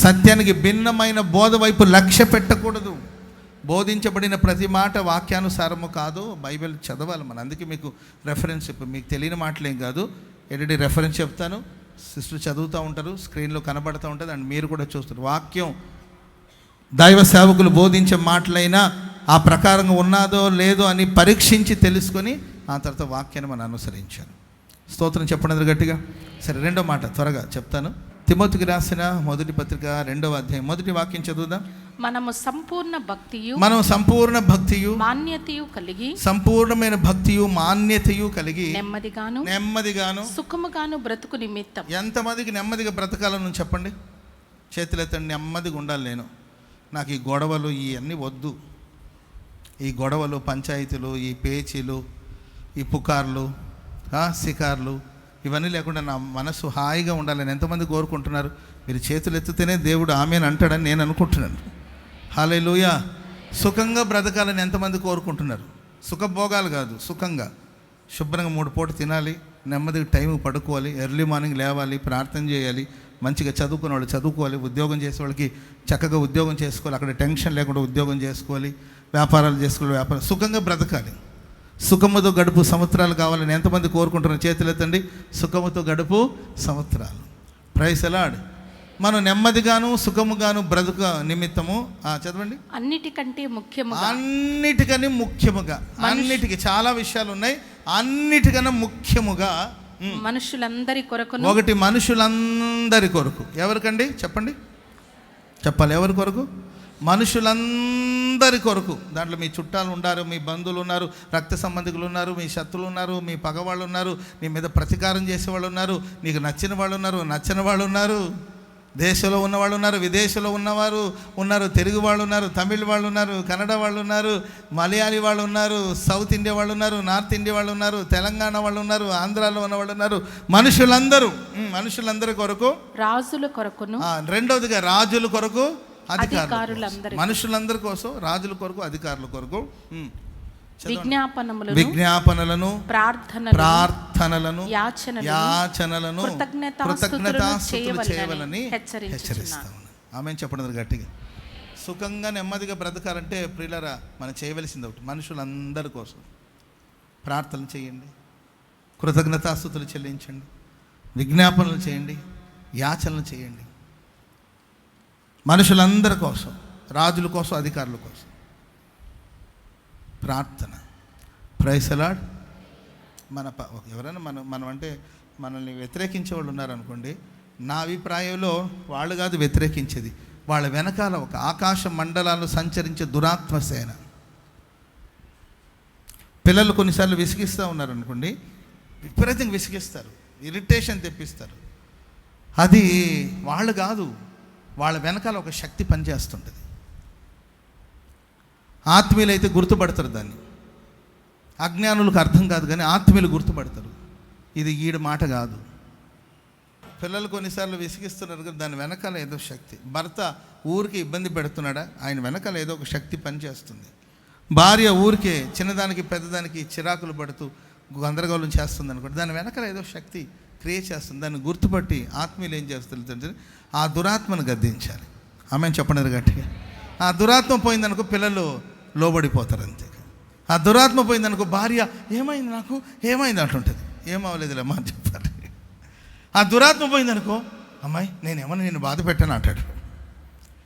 సత్యానికి భిన్నమైన బోధ వైపు లక్ష్య పెట్టకూడదు. బోధించబడిన ప్రతి మాట వాక్యానుసారము కాదు. బైబిల్ చదవాలి మనం. అందుకే మీకు రెఫరెన్స్, మీకు తెలియని మాటలేం కాదు, ఎడిటి రెఫరెన్స్ చెప్తాను. సిస్టర్ చదువుతూ ఉంటారు, స్క్రీన్లో కనబడుతూ ఉంటుంది, అండ్ మీరు కూడా చూస్తారు. వాక్యం దైవ సేవకులు బోధించే మాటలైనా ఆ ప్రకారంగా ఉన్నదో లేదో అని పరీక్షించి తెలుసుకొని ఆ తర్వాత వాక్యాన్ని మనం అనుసరించాలి. స్తోత్రం చెప్పండి గట్టిగా. సరే, 2వ మాట త్వరగా చెప్తాను. తిమోతికి రాసిన 1వ పత్రిక 2వ అధ్యాయం 1వ వాక్యం చదువుదాం. మనము సంపూర్ణ భక్తియు మాన్యతయు కలిగి, సంపూర్ణమైన భక్తియు మాన్యతయు కలిగి నెమ్మదిగాను సుఖముగాను బ్రతుకు నిమిత్తం. ఎంతమందికి నెమ్మదిగా బ్రతకాలని చెప్పండి? చేతులెత్తండి. నెమ్మదిగా ఉండాలి. నాకు ఈ గొడవలు ఇవన్నీ వద్దు. ఈ గొడవలు, పంచాయతీలు, ఈ పేచీలు, ఈ పుకార్లు, శికార్లు ఇవన్నీ లేకుండా నా మనసు హాయిగా ఉండాలని ఎంతమంది కోరుకుంటున్నారు? మీరు చేతులు ఎత్తితేనే దేవుడు ఆమెను అంటాడని నేను అనుకుంటున్నాను. హల్లెలూయా. సుఖంగా బ్రతకాలని ఎంతమంది కోరుకుంటున్నారు? సుఖభోగాలు కాదు, సుఖంగా శుభ్రంగా 3 పూట తినాలి, నెమ్మదిగా టైంకి పడుకోవాలి, ఎర్లీ మార్నింగ్ లేవాలి, ప్రార్థన చేయాలి, మంచిగా చదువుకునే వాళ్ళు చదువుకోవాలి, ఉద్యోగం చేసే వాళ్ళకి చక్కగా ఉద్యోగం చేసుకోవాలి, అక్కడ టెన్షన్ లేకుండా ఉద్యోగం చేసుకోవాలి, వ్యాపారాలు చేసుకోవాలి, వ్యాపారం సుఖంగా బ్రతకాలి. సుఖముతో గడుపు సంవత్సరాలు కావాలని ఎంతమంది కోరుకుంటున్నారు? చేతులెత్తండి. సుఖముతో గడుపు సంవత్సరాలు. Praise the lord. మనం నెమ్మదిగాను సుఖముగాను బ్రతుక నిమిత్తము చదవండి. అన్నిటికని ముఖ్యముగా, అన్నిటికీ చాలా విషయాలు ఉన్నాయి, అన్నిటికన్నా ముఖ్యముగా మనుషులందరి కొరకు. ఒకటి మనుషులందరి కొరకు. ఎవరికండి చెప్పండి? చెప్పాలి. ఎవరి కొరకు? మనుషులందరి కొరకు. దాంట్లో మీ చుట్టాలు ఉన్నారు, మీ బంధువులు ఉన్నారు, రక్త సంబంధికులు ఉన్నారు, మీ శత్రువులు ఉన్నారు, మీ పగవాళ్ళు ఉన్నారు, నీ మీద ప్రతీకారం చేసేవాళ్ళు ఉన్నారు, నీకు నచ్చిన వాళ్ళు ఉన్నారు, నచ్చని వాళ్ళు ఉన్నారు, దేశంలో ఉన్నవాళ్ళు ఉన్నారు, విదేశంలో ఉన్నవారు ఉన్నారు, తెలుగు వాళ్ళు ఉన్నారు, తమిళ్ వాళ్ళు ఉన్నారు, కన్నడ వాళ్ళు ఉన్నారు, మలయాళీ వాళ్ళు ఉన్నారు, సౌత్ ఇండియా వాళ్ళు ఉన్నారు, నార్త్ ఇండియా వాళ్ళు ఉన్నారు, తెలంగాణ వాళ్ళు ఉన్నారు, ఆంధ్రాలో ఉన్న వాళ్ళు ఉన్నారు. మనుషులందరి కొరకు, రాజుల కొరకును. రెండవదిగా రాజుల కొరకు, అధికారులు. మనుషులందరి కోసం, రాజుల కొరకు, అధికారుల కొరకు విజ్ఞాపనలను, ప్రార్థనలను, యాచనలను కృతజ్ఞతాస్తుతులు చేయవలని హెచ్చరిస్తాను. ఆమె చెప్పండి గట్టిగా. సుఖంగా నెమ్మదిగా బ్రతకాలంటే ప్రియులారా మనం చేయవలసింది ఒకటి, మనుషులందరి కోసం ప్రార్థనలు చేయండి, కృతజ్ఞతాస్తుతులు చెల్లించండి, విజ్ఞాపనలు చేయండి, యాచనలు చేయండి. మనుషులందరి కోసం, రాజుల కోసం, అధికారుల కోసం ప్రార్థన. Praise the lord. ఎవరైనా మనం అంటే మనల్ని వ్యతిరేకించే వాళ్ళు ఉన్నారనుకోండి, నా అభిప్రాయంలో వాళ్ళు కాదు వ్యతిరేకించేది, వాళ్ళ వెనకాల ఒక ఆకాశ మండలాలు సంచరించే దురాత్మసేన. పిల్లలు కొన్నిసార్లు విసిగిస్తూ ఉన్నారనుకోండి, విపరీతంగా విసిగిస్తారు, ఇరిటేషన్ తెప్పిస్తారు. అది వాళ్ళు కాదు, వాళ్ళ వెనకాల ఒక శక్తి పనిచేస్తుంటుంది. ఆత్మీయులు అయితే గుర్తుపడతారు దాన్ని, అజ్ఞానులకు అర్థం కాదు, కానీ ఆత్మీయులు గుర్తుపడతారు ఇది ఈడు మాట కాదు. పిల్లలు కొన్నిసార్లు విసిగిస్తున్నారు కదా, దాని వెనకాల ఏదో శక్తి. భర్త ఊరికి ఇబ్బంది పెడుతున్నాడా, ఆయన వెనకాల ఏదో ఒక శక్తి పనిచేస్తుంది. భార్య ఊరికే చిన్నదానికి పెద్దదానికి చిరాకులు పడుతూ గందరగోళం చేస్తుంది అనుకోండి, దాని వెనకాల ఏదో శక్తి క్రియేట్ చేస్తుంది. దాన్ని గుర్తుపట్టి ఆత్మీయులు ఏం చేస్తుంది, ఆ దురాత్మను గద్దించాలి. ఆమె చెప్పండి గట్టిగా. ఆ దురాత్మ పోయిందనుకో పిల్లలు లోబడిపోతారు అంతే. ఆ దురాత్మ పోయిందనుకో భార్య ఏమైంది నాకు ఏమైంది అంటుంటుంది. ఏమవలేదులే అమ్మా అని చెప్పాలి. ఆ దురాత్మ పోయిందనుకో అమ్మాయి నేనేమన్నా నేను బాధ పెట్టాను అంటాడు,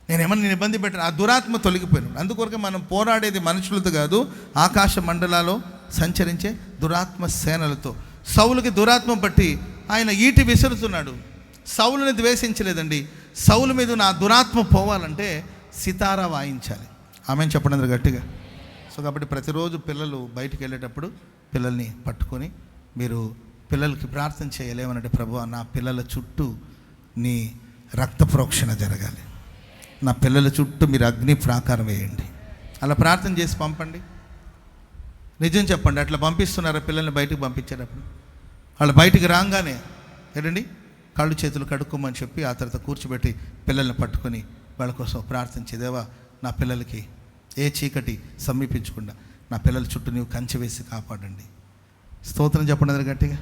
నేనేమన్నా నేను ఇబ్బంది పెట్టాను. ఆ దురాత్మ తొలగిపోయినాడు. అందుకొరకే మనం పోరాడేది మనుషులతో కాదు, ఆకాశ మండలాలు సంచరించే దురాత్మ సేనలతో. సౌలుకి దురాత్మ బట్టి ఆయన ఈటి విసురుతున్నాడు. సౌలుని ద్వేషించలేదండి. సౌలు మీద నా దురాత్మ పోవాలంటే సితారా వాయించాలి. ఆమెను చెప్పండి గట్టిగా. సో కాబట్టి ప్రతిరోజు పిల్లలు బయటికి వెళ్ళేటప్పుడు పిల్లల్ని పట్టుకొని మీరు పిల్లలకి ప్రార్థన చేయలేమనంటే, ప్రభువా నా పిల్లల చుట్టూ నీ రక్త ప్రోక్షణ జరగాలి, నా పిల్లల చుట్టూ మీరు అగ్ని ప్రాకారం వేయండి. అలా ప్రార్థన చేసి పంపండి. నిజం చెప్పండి, అట్లా పంపిస్తున్నారా పిల్లల్ని బయటకు పంపించేటప్పుడు? వాళ్ళు బయటికి రాగానే ఏంటండి కాళ్ళు చేతులు కడుక్కోమని చెప్పి ఆ తర్వాత కూర్చోబెట్టి పిల్లల్ని పట్టుకొని వాళ్ళ కోసం ప్రార్థించి, దేవా నా పిల్లలకి ఏ చీకటి సమీపించకుండా నా పిల్లల చుట్టూ నీవు కంచె వేసి కాపాడండి. స్తోత్రం చెప్పండి అందరు గట్టిగా.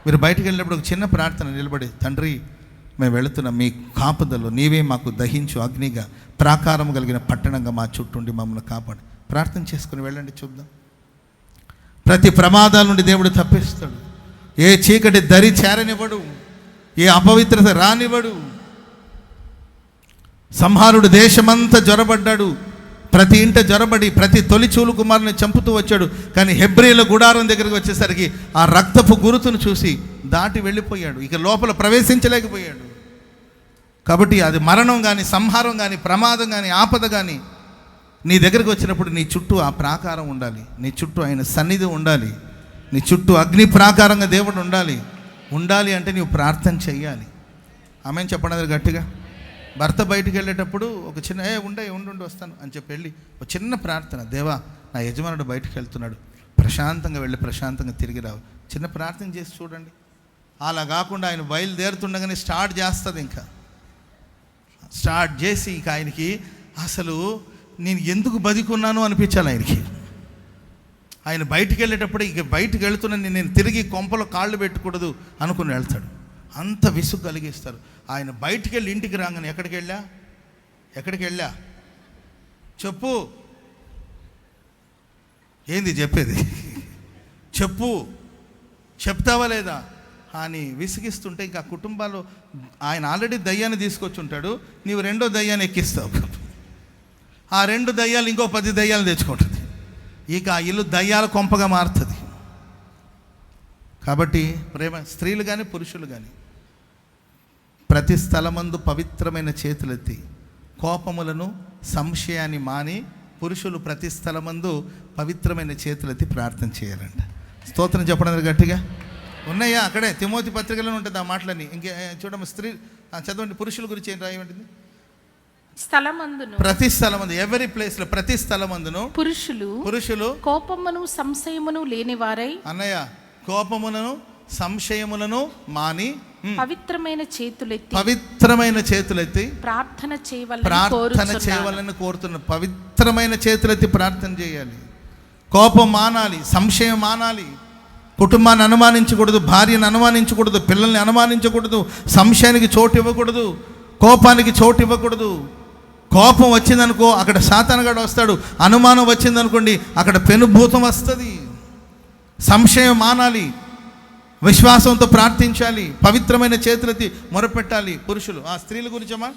మీరు బయటికి వెళ్ళినప్పుడు ఒక చిన్న ప్రార్థన నిలబడి, తండ్రి మేము వెళుతున్నాం, మీ కాపుదలు నీవే మాకు దహించు అగ్నిగా ప్రాకారం కలిగిన పట్టణంగా మా చుట్టూండి మమ్మల్ని కాపాడు. ప్రార్థన చేసుకుని వెళ్ళండి. చూద్దాం. ప్రతి ప్రమాదాల నుండి దేవుడు తప్పిస్తాడు. ఏ చీకటి దరి చేరనివ్వడు, ఏ అపవిత్రత రానివ్వడు. సంహారుడు దేశమంతా జ్వరబడ్డాడు. ప్రతి ఇంట జ్వరబడి ప్రతి తొలి చూలు కుమారుని చంపుతూ వచ్చాడు. కానీ హెబ్రీల గుడారం దగ్గరికి వచ్చేసరికి ఆ రక్తపు గురుతును చూసి దాటి వెళ్ళిపోయాడు. ఇక లోపల ప్రవేశించలేకపోయాడు. కాబట్టి అది మరణం కానీ, సంహారం కానీ, ప్రమాదం కానీ, ఆపద కానీ నీ దగ్గరికి వచ్చినప్పుడు నీ చుట్టూ ఆ ప్రాకారం ఉండాలి, నీ చుట్టూ ఆయన సన్నిధి ఉండాలి, నీ చుట్టూ అగ్ని ప్రాకారంగా దేవుడు ఉండాలి అంటే నీవు ప్రార్థన చెయ్యాలి. ఆమెను చెప్పండి గట్టిగా. భర్త బయటికి వెళ్ళేటప్పుడు ఒక చిన్న ఉండు వస్తాను అని చెప్పి వెళ్ళి ఒక చిన్న ప్రార్థన, దేవా నా యజమానుడు బయటికి వెళ్తున్నాడు, ప్రశాంతంగా వెళ్ళి ప్రశాంతంగా తిరిగి రావు. చిన్న ప్రార్థన చేసి చూడండి. అలా కాకుండా ఆయన బయలుదేరుతుండగానే స్టార్ట్ చేస్తుంది. ఇంకా స్టార్ట్ చేసి ఇక ఆయనకి అసలు నేను ఎందుకు బతికున్నాను అనిపించాలి ఆయనకి. ఆయన బయటికి వెళ్ళేటప్పుడు ఇక బయటికి వెళుతున్నాను నేను తిరిగి కొంపలో కాళ్ళు పెట్టకూడదు అనుకుని వెళ్తాడు. అంత విసుగు కలిగిస్తారు. ఆయన బయటికి వెళ్ళి ఇంటికి రాగానే ఎక్కడికి వెళ్ళా చెప్పు, ఏంది చెప్పేది, చెప్తావా లేదా అని విసిగిస్తుంటే ఇంకా కుటుంబాలు ఆయన ఆల్రెడీ దయ్యాన్ని తీసుకొచ్చి ఉంటాడు, నీవు రెండో దయ్యాన్ని ఎక్కిస్తావు. ఆ 2 దయ్యాలు ఇంకో 10 దయ్యాలు తెచ్చుకుంటుంది. ఇక ఆ ఇల్లు దయ్యాల కొంపగా మారుతుంది. కాబట్టి ప్రేమ స్త్రీలు కానీ పురుషులు కానీ ప్రతి స్థలమందు పవిత్రమైన చేతులెత్తి కోపములను సంశయాన్ని మాని పురుషులు ప్రతి స్థలమందు పవిత్రమైన చేతులెత్తి ప్రార్థన చేయాలంట. స్తోత్రం చెప్పడం గట్టిగా. ఉన్నాయా అక్కడే తిమోతి పత్రికలో ఉంటుంది ఆ మాటలని. ఇంకే చూడమ్మ స్త్రీ చదవండి. పురుషుల గురించి ఏం రాయబడింది? స్థలమందును, ప్రతి స్థలమందు, ఎవరి ప్లేస్ లో ప్రతి స్థలమందును పురుషులు కోపమును సంశయమును లేనివారై, అన్నయ్య కోపములను సంశయములను మాని పవిత్రమైన చేతులెత్తి ప్రార్థన చేయవలని కోరుతున్న. పవిత్రమైన చేతులెత్తి ప్రార్థన చేయాలి. కోపం మానాలి, సంశయం మానాలి. కుటుంబాన్ని అనుమానించకూడదు, భార్యను అనుమానించకూడదు, పిల్లల్ని అనుమానించకూడదు, సంశయానికి చోటు ఇవ్వకూడదు, కోపానికి చోటు ఇవ్వకూడదు. కోపం వచ్చిందనుకో అక్కడ సాతానుగాడు వస్తాడు, అనుమానం వచ్చిందనుకోండి అక్కడ పెనుభూతం వస్తుంది. సంశయం మానాలి, విశ్వాసంతో ప్రార్థించాలి, పవిత్రమైన చేతులెత్తి మొరపెట్టాలి. పురుషులు ఆ స్త్రీల గురించమ్మా.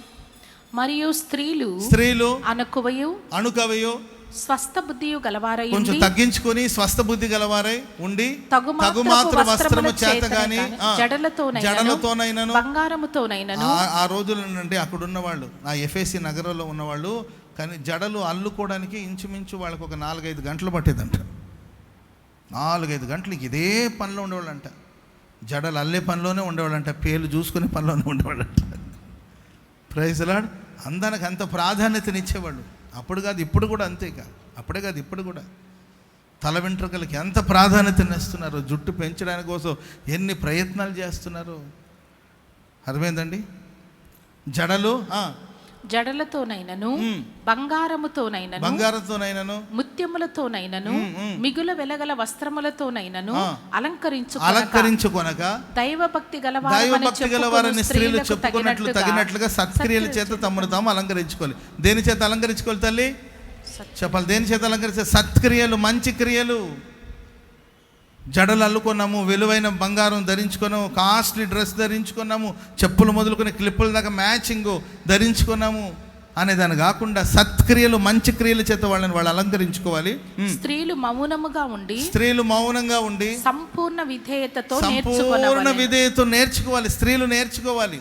మరియు స్త్రీలు అణుకవయో స్వస్థ బుద్ధియు గలవారై, కొంచెం తగ్గించుకొని స్వస్థ బుద్ధి గలవారై ఉండి తగుమాత్ర వస్త్రము చేత గాని జడలతోనైనను బంగారముతోనైనను. ఆ రోజుల నుండి అక్కడ ఉన్నవాళ్ళు, ఆ ఎఫెసీ నగరంలో ఉన్నవాళ్ళు కానీ జడలు అల్లుకోవడానికి ఇంచుమించు వాళ్ళకి ఒక 4-5 గంటలు పట్టేదంట. 4-5 గంటలకి ఇదే పనిలో ఉండేవాళ్ళంట. జడలు అల్లే పనిలోనే ఉండేవాళ్ళంట, పేర్లు చూసుకునే పనిలోనే ఉండేవాళ్ళంట. Praise lord. అందానికి అంత ప్రాధాన్యతనిచ్చేవాళ్ళు. అప్పుడు కాదు ఇప్పుడు కూడా అంతే. అప్పుడే కాదు ఇప్పుడు కూడా తల వెంట్రుకలకి ఎంత ప్రాధాన్యతనిస్తున్నారు, జుట్టు పెంచడానికి కోసం ఎన్ని ప్రయత్నాలు చేస్తున్నారు. అర్థమైందండి. జడలతోనైనను బంగారముతోనైనను ముత్యములతోనైనను మిగుల వెలగల వస్త్రములతోనైనను అలంకరించుకొనక దైవభక్తి గలవారని స్త్రీలు చెప్పుకున్నట్లు తగినట్లుగా సత్క్రియల చేత తమను తాము అలంకరించుకోవాలి. దేని చేత అలంకరించుకోవాలి తల్లి చెప్పాలి? దేని చేత అలంకరిస్తే? సత్క్రియలు, మంచి క్రియలు. జడలు అల్లుకున్నాము, విలువైన బంగారం ధరించుకున్నాము, కాస్ట్లీ డ్రెస్ ధరించుకున్నాము, చెప్పులు మొదలుకొని క్లిప్పుల దాకా మ్యాచింగ్ ధరించుకున్నాము. అనేదాన్ని కాకుండా సత్క్రియలు, మంచి క్రియల చేత వాళ్ళని వాళ్ళు అలంకరించుకోవాలి. స్త్రీలు మౌనంగా ఉండి సంపూర్ణ విధేయతతో నేర్చుకోవాలి. స్త్రీలు నేర్చుకోవాలి.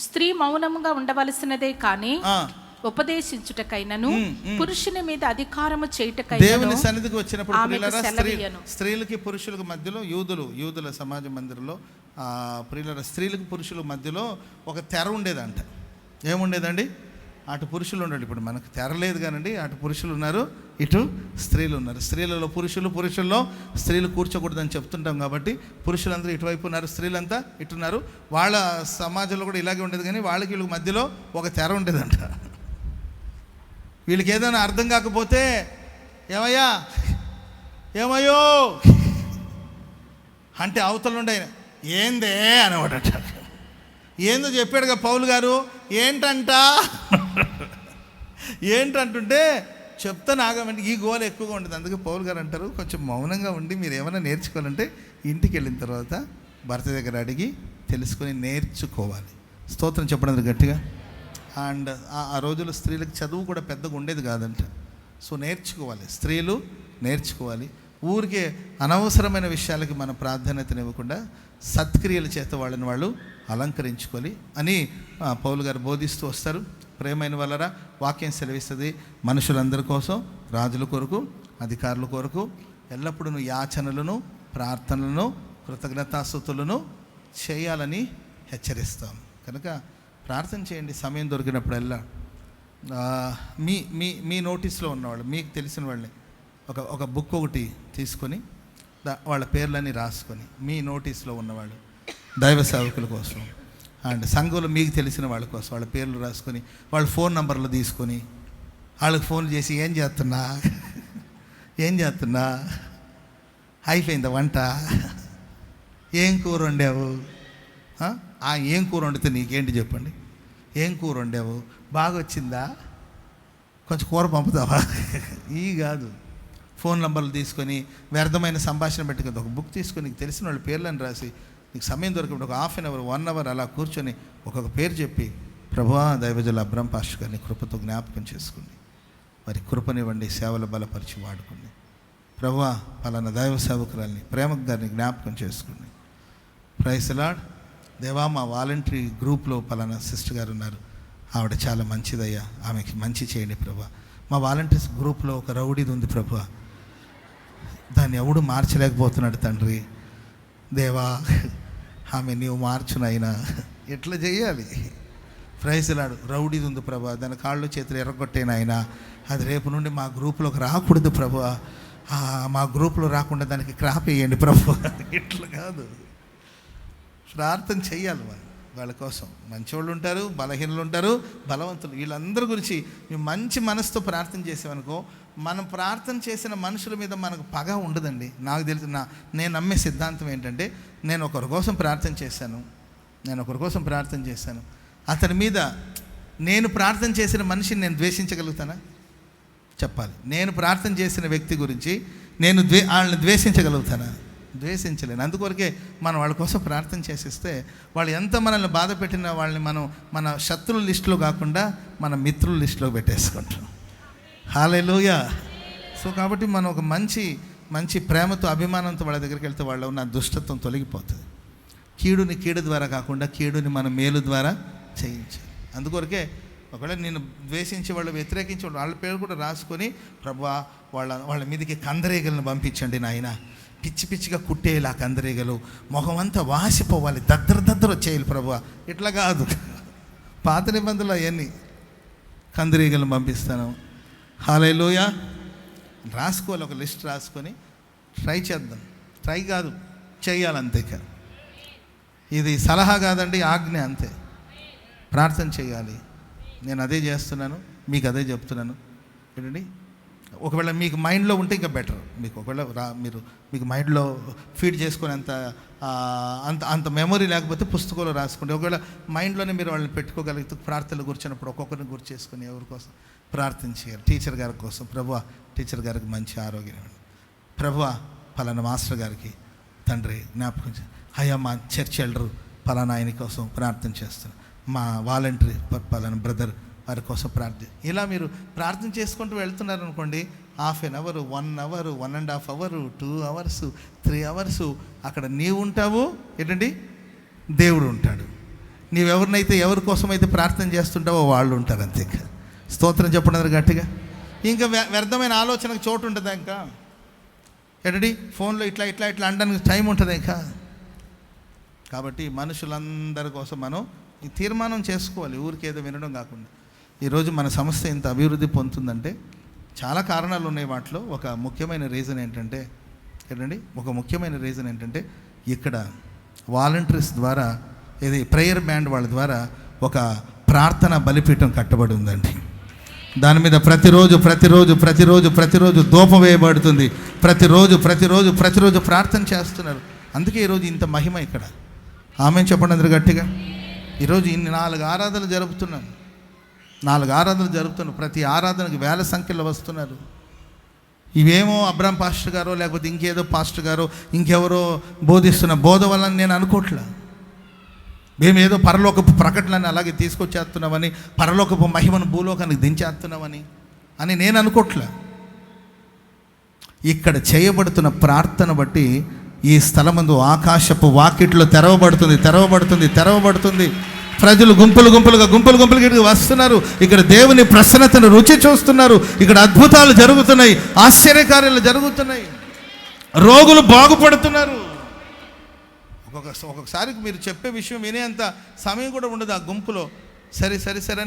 స్త్రీ మౌనముగా ఉండవలసినదే కానీ ఉపదేశించుటకైనను పురుషుని మీద అధికారము చేయుటకైనను దేవుని సన్నిధికి వచ్చినప్పుడు స్త్రీలకి పురుషులకు మధ్యలో యూదుల సమాజ మందిరంలో ప్రియుల స్త్రీలకు పురుషుల మధ్యలో ఒక తెర ఉండేదంట. ఏముండేదండి? అటు పురుషులు ఉండండి, ఇప్పుడు మనకు తెరలేదు కానండి, అటు పురుషులు ఉన్నారు, ఇటు స్త్రీలు ఉన్నారు. స్త్రీలలో పురుషుల్లో స్త్రీలు కూర్చోకూడదని చెప్తుంటాం కాబట్టి పురుషులందరూ ఇటువైపు ఉన్నారు, స్త్రీలంతా ఇటున్నారు. వాళ్ళ సమాజంలో కూడా ఇలాగే ఉండేది, కానీ వీళ్ళకి మధ్యలో ఒక తెర ఉండేదంట. వీళ్ళకి ఏదైనా అర్థం కాకపోతే ఏమయ్యో అంటే అవతల ఉండే ఏందే అనేవాడట. ఏందో చెప్పాడుగా పౌలు గారు, ఏంటంటుంటే చెప్తాను ఆగమంటే ఈ గోల ఎక్కువగా ఉంటుంది. అందుకే పౌలు గారు అంటారు, కొంచెం మౌనంగా ఉండి మీరు ఏమైనా నేర్చుకోవాలంటే ఇంటికి వెళ్ళిన తర్వాత భర్త దగ్గర అడిగి తెలుసుకొని నేర్చుకోవాలి. స్తోత్రం చెప్పడం గట్టిగా. అండ్ ఆ రోజుల్లో స్త్రీలకు చదువు కూడా పెద్దగా ఉండేది కాదంట. సో నేర్చుకోవాలి, స్త్రీలు నేర్చుకోవాలి. ఊరికే అనవసరమైన విషయాలకి మన ప్రాధాన్యతనివ్వకుండా సత్క్రియల చేత వాళ్ళని వాళ్ళు అలంకరించుకోవాలి అని పౌలు గారు బోధిస్తూ వస్తారు. ప్రేమైన వాళ్ళరా, వాక్యం సెలవిస్తుంది, మనుషులందరి కోసం, రాజుల కొరకు, అధికారుల కొరకు ఎల్లప్పుడూ యాచనలను, ప్రార్థనలను, కృతజ్ఞతాస్తుతులను చేయాలని హెచ్చరిస్తాం. కనుక ప్రార్థన చేయండి సమయం దొరికినప్పుడల్లా. మీ మీ మీ నోటీస్లో ఉన్నవాళ్ళు, మీకు తెలిసిన వాళ్ళని ఒక బుక్ ఒకటి తీసుకొని వాళ్ళ పేర్లన్నీ రాసుకొని, మీ నోటీస్లో ఉన్నవాళ్ళు, దైవ సేవకుల కోసం అండ్ సంఘంలో మీకు తెలిసిన వాళ్ళ కోసం వాళ్ళ పేర్లు రాసుకొని, వాళ్ళ ఫోన్ నంబర్లు తీసుకొని వాళ్ళకి ఫోన్ చేసి ఏం చేస్తున్నా, అయిపోయిందా వంట, ఏం కూర వండావు, ఏం కూర వండితే నీకేంటి చెప్పండి, ఏం కూర వండావు, బాగా వచ్చిందా, కొంచెం కూర పంపుతావా, ఈ కాదు. ఫోన్ నంబర్లు తీసుకొని వ్యర్థమైన సంభాషణ పెట్టుకుంది. ఒక బుక్ తీసుకొని నీకు తెలిసిన వాళ్ళ పేర్లను రాసి, నీకు సమయం దొరికినప్పుడు ఒక 1/2 అవర్ 1 అవర్ అలా కూర్చొని ఒక్కొక్క పేరు చెప్పి, ప్రభువా దైవజల అబ్రహం పాస్టర్ గారిని కృపతో జ్ఞాపకం చేసుకోండి, వారి కృపనివ్వండి, సేవలు బలపరిచి వాడుకోండి. ప్రభువా పలానా దైవ సేవకురాల్ని ప్రేమకు గారిని జ్ఞాపకం చేసుకోండి. Praise the lord. దేవా మా వాలంటరీ గ్రూప్లో పలానా సిస్టర్ గారు ఉన్నారు, ఆవిడ చాలా మంచిదయ్యా, ఆమెకి మంచి చేయండి ప్రభువా. మా వాలంటీర్స్ గ్రూప్లో ఒక రౌడీది ఉంది ప్రభువా, దాన్ని ఎవడు మార్చలేకపోతున్నాడు తండ్రి, దేవా ఆమె నీవు మార్చునైనా, ఎట్లా చేయాలి? Praise the lord. రౌడీది ఉంది ప్రభా, దాని కాళ్ళు చేతులు ఎర్రగొట్టేనాయన, అది రేపు నుండి మా గ్రూప్లోకి రాకూడదు ప్రభువా, మా గ్రూప్లో రాకుండా దానికి క్రాప్ వేయండి ప్రభువా. ఇట్లా కాదు, ప్రార్థన చెయ్యాలి. వాళ్ళ కోసం మంచివాళ్ళు ఉంటారు, బలహీనలు ఉంటారు, బలవంతులు, వీళ్ళందరి గురించి మేము మంచి మనసుతో ప్రార్థన చేసామనుకో, మనం ప్రార్థన చేసిన మనుషుల మీద మనకు పగ ఉండదండి. నాకు తెలిసి నేను నమ్మే సిద్ధాంతం ఏంటంటే, నేను ఒకరి కోసం ప్రార్థన చేశాను, అతని మీద నేను ప్రార్థన చేసిన మనిషిని నేను ద్వేషించగలుగుతానా? చెప్పాలి. నేను ప్రార్థన చేసిన వ్యక్తి గురించి నేను వాళ్ళని ద్వేషించగలుగుతానా? ద్వేషించలేను. అందుకొరకే మనం వాళ్ళ కోసం ప్రార్థన చేసిస్తే వాళ్ళు ఎంత మనల్ని బాధ పెట్టినా వాళ్ళని మనం మన శత్రువుల లిస్టులో కాకుండా మన మిత్రుల లిస్టులో పెట్టేసుకుంటాం. హల్లెలూయా. సో కాబట్టి మనం ఒక మంచి ప్రేమతో, అభిమానంతో వాళ్ళ దగ్గరికి వెళ్తే వాళ్ళ ఉన్న దుష్టత్వం తొలగిపోతుంది. కీడుని కీడు ద్వారా కాకుండా కీడుని మన మేలు ద్వారా చేయించాలి. అందుకొరకే ఒకవేళ నేను ద్వేషించి వాళ్ళు వ్యతిరేకించి వాళ్ళ పేరు కూడా రాసుకొని, ప్రభువా వాళ్ళ మీదకి కందరీగలను పంపించండి నాయన, పిచ్చిగా కుట్టేయాలి ఆ కందరీగలు, మొహం అంతా వాసిపోవాలి, దద్దర వచ్చేయాలి ప్రభువా. ఇట్లా కాదు, పాత నిబంధనలు అవన్నీ కందరీగలను పంపిస్తాను. హల్లెలూయా. రాసుకోవాలి, ఒక లిస్ట్ రాసుకొని ట్రై చేద్దాం. ట్రై కాదు, చెయ్యాలి అంతే. ఇది సలహా కాదండి, ఆజ్ఞ అంతే. ప్రార్థన చేయాలి. నేను అదే చేస్తున్నాను, మీకు అదే చెప్తున్నాను. ఏంటండి, ఒకవేళ మీకు మైండ్లో ఉంటే ఇంకా బెటర్. మీకు ఒకవేళ మీకు మైండ్లో ఫీడ్ చేసుకునే అంత మెమొరీ లేకపోతే పుస్తకంలో రాసుకుంటే, ఒకవేళ మైండ్లోనే మీరు వాళ్ళని పెట్టుకోగలిగితే ప్రార్థనలు కూర్చున్నప్పుడు ఒక్కొక్కరిని గుర్తు చేసుకుని ఎవరి కోసం ప్రార్థన చేయాలి. టీచర్ గారి కోసం, ప్రభువా టీచర్ గారికి మంచి ఆరోగ్యం ఇవ్వండి, ప్రభువా పలానా మాస్టర్ గారికి తండ్రి జ్ఞాపకం, అయ్యా మా చర్చ్ ఎల్డరు పలానా ఆయన కోసం ప్రార్థన చేస్తాను, మా వాలంటరీ పలానా బ్రదర్ వారి కోసం ప్రార్థన. ఇలా మీరు ప్రార్థన చేసుకుంటూ వెళ్తున్నారు అనుకోండి, 1/2 hour, 1 hour, 1.5 hour, 2 hours, 3 hours అక్కడ నీవు ఉంటావు, ఏంటండి దేవుడు ఉంటాడు. నీవెవరినైతే ఎవరి కోసమైతే ప్రార్థన చేస్తుంటావో వాళ్ళు ఉంటారు, అంతే. స్తోత్రం చెప్పండి గట్టిగా. ఇంకా వ్యర్థమైన ఆలోచనకు చోటు ఉంటుందా? ఇంకా ఏంటండి ఫోన్లో ఇట్లా ఇట్లా ఇట్లా అనడానికి టైం ఉంటుందా ఇంకా? కాబట్టి మనుషులందరి కోసం మనం ఈ తీర్మానం చేసుకోవాలి, ఊరికి ఏదో వినడం కాకుండా. ఈరోజు మన సంస్థ ఇంత అభివృద్ధి పొందుతుందంటే చాలా కారణాలు ఉన్నాయి. వాటిలో ఒక ముఖ్యమైన రీజన్ ఏంటంటే ఇక్కడ వాలంటీర్స్ ద్వారా, ఇది ప్రేయర్ బ్యాండ్ వాళ్ళ ద్వారా ఒక ప్రార్థన బలిపీఠం కట్టబడి ఉందండి. దాని మీద ప్రతిరోజు ధూపం వేయబడుతుంది. ప్రతిరోజు ప్రార్థన చేస్తున్నారు. అందుకే ఈరోజు ఇంత మహిమ ఇక్కడ. ఆమేన్ చెప్పండి అందరూ గట్టిగా. ఈరోజు ఇన్ని 4 ఆరాధనలు జరుపుతున్నాం. ప్రతి ఆరాధనకు వేల సంఖ్యలో వస్తున్నారు. ఇవేమో అబ్రామ్ పాస్టర్ గారో లేకపోతే ఇంకేదో పాస్టర్ గారో ఇంకెవరో బోధిస్తున్న బోధ వల్ల నేను అనుకోవట్లా. మేమేదో పరలోకపు ప్రకటనని అలాగే తీసుకొచ్చేస్తున్నామని, పరలోకపు మహిమను భూలోకానికి దించేస్తున్నామని నేను అనుకోవట్లా. ఇక్కడ చేయబడుతున్న ప్రార్థన బట్టి ఈ స్థలమందు ఆకాశపు వాకిట్లో తెరవబడుతుంది. ప్రజలు గుంపులుగా వస్తున్నారు. ఇక్కడ దేవుని ప్రసన్నతను రుచి చూస్తున్నారు. ఇక్కడ అద్భుతాలు జరుగుతున్నాయి, ఆశ్చర్యకార్యాలు జరుగుతున్నాయి, రోగులు బాగుపడుతున్నారు. ఒక్కొక్కసారి మీరు చెప్పే విషయం వినేంత సమయం కూడా ఉండదు ఆ గుంపులో. సరే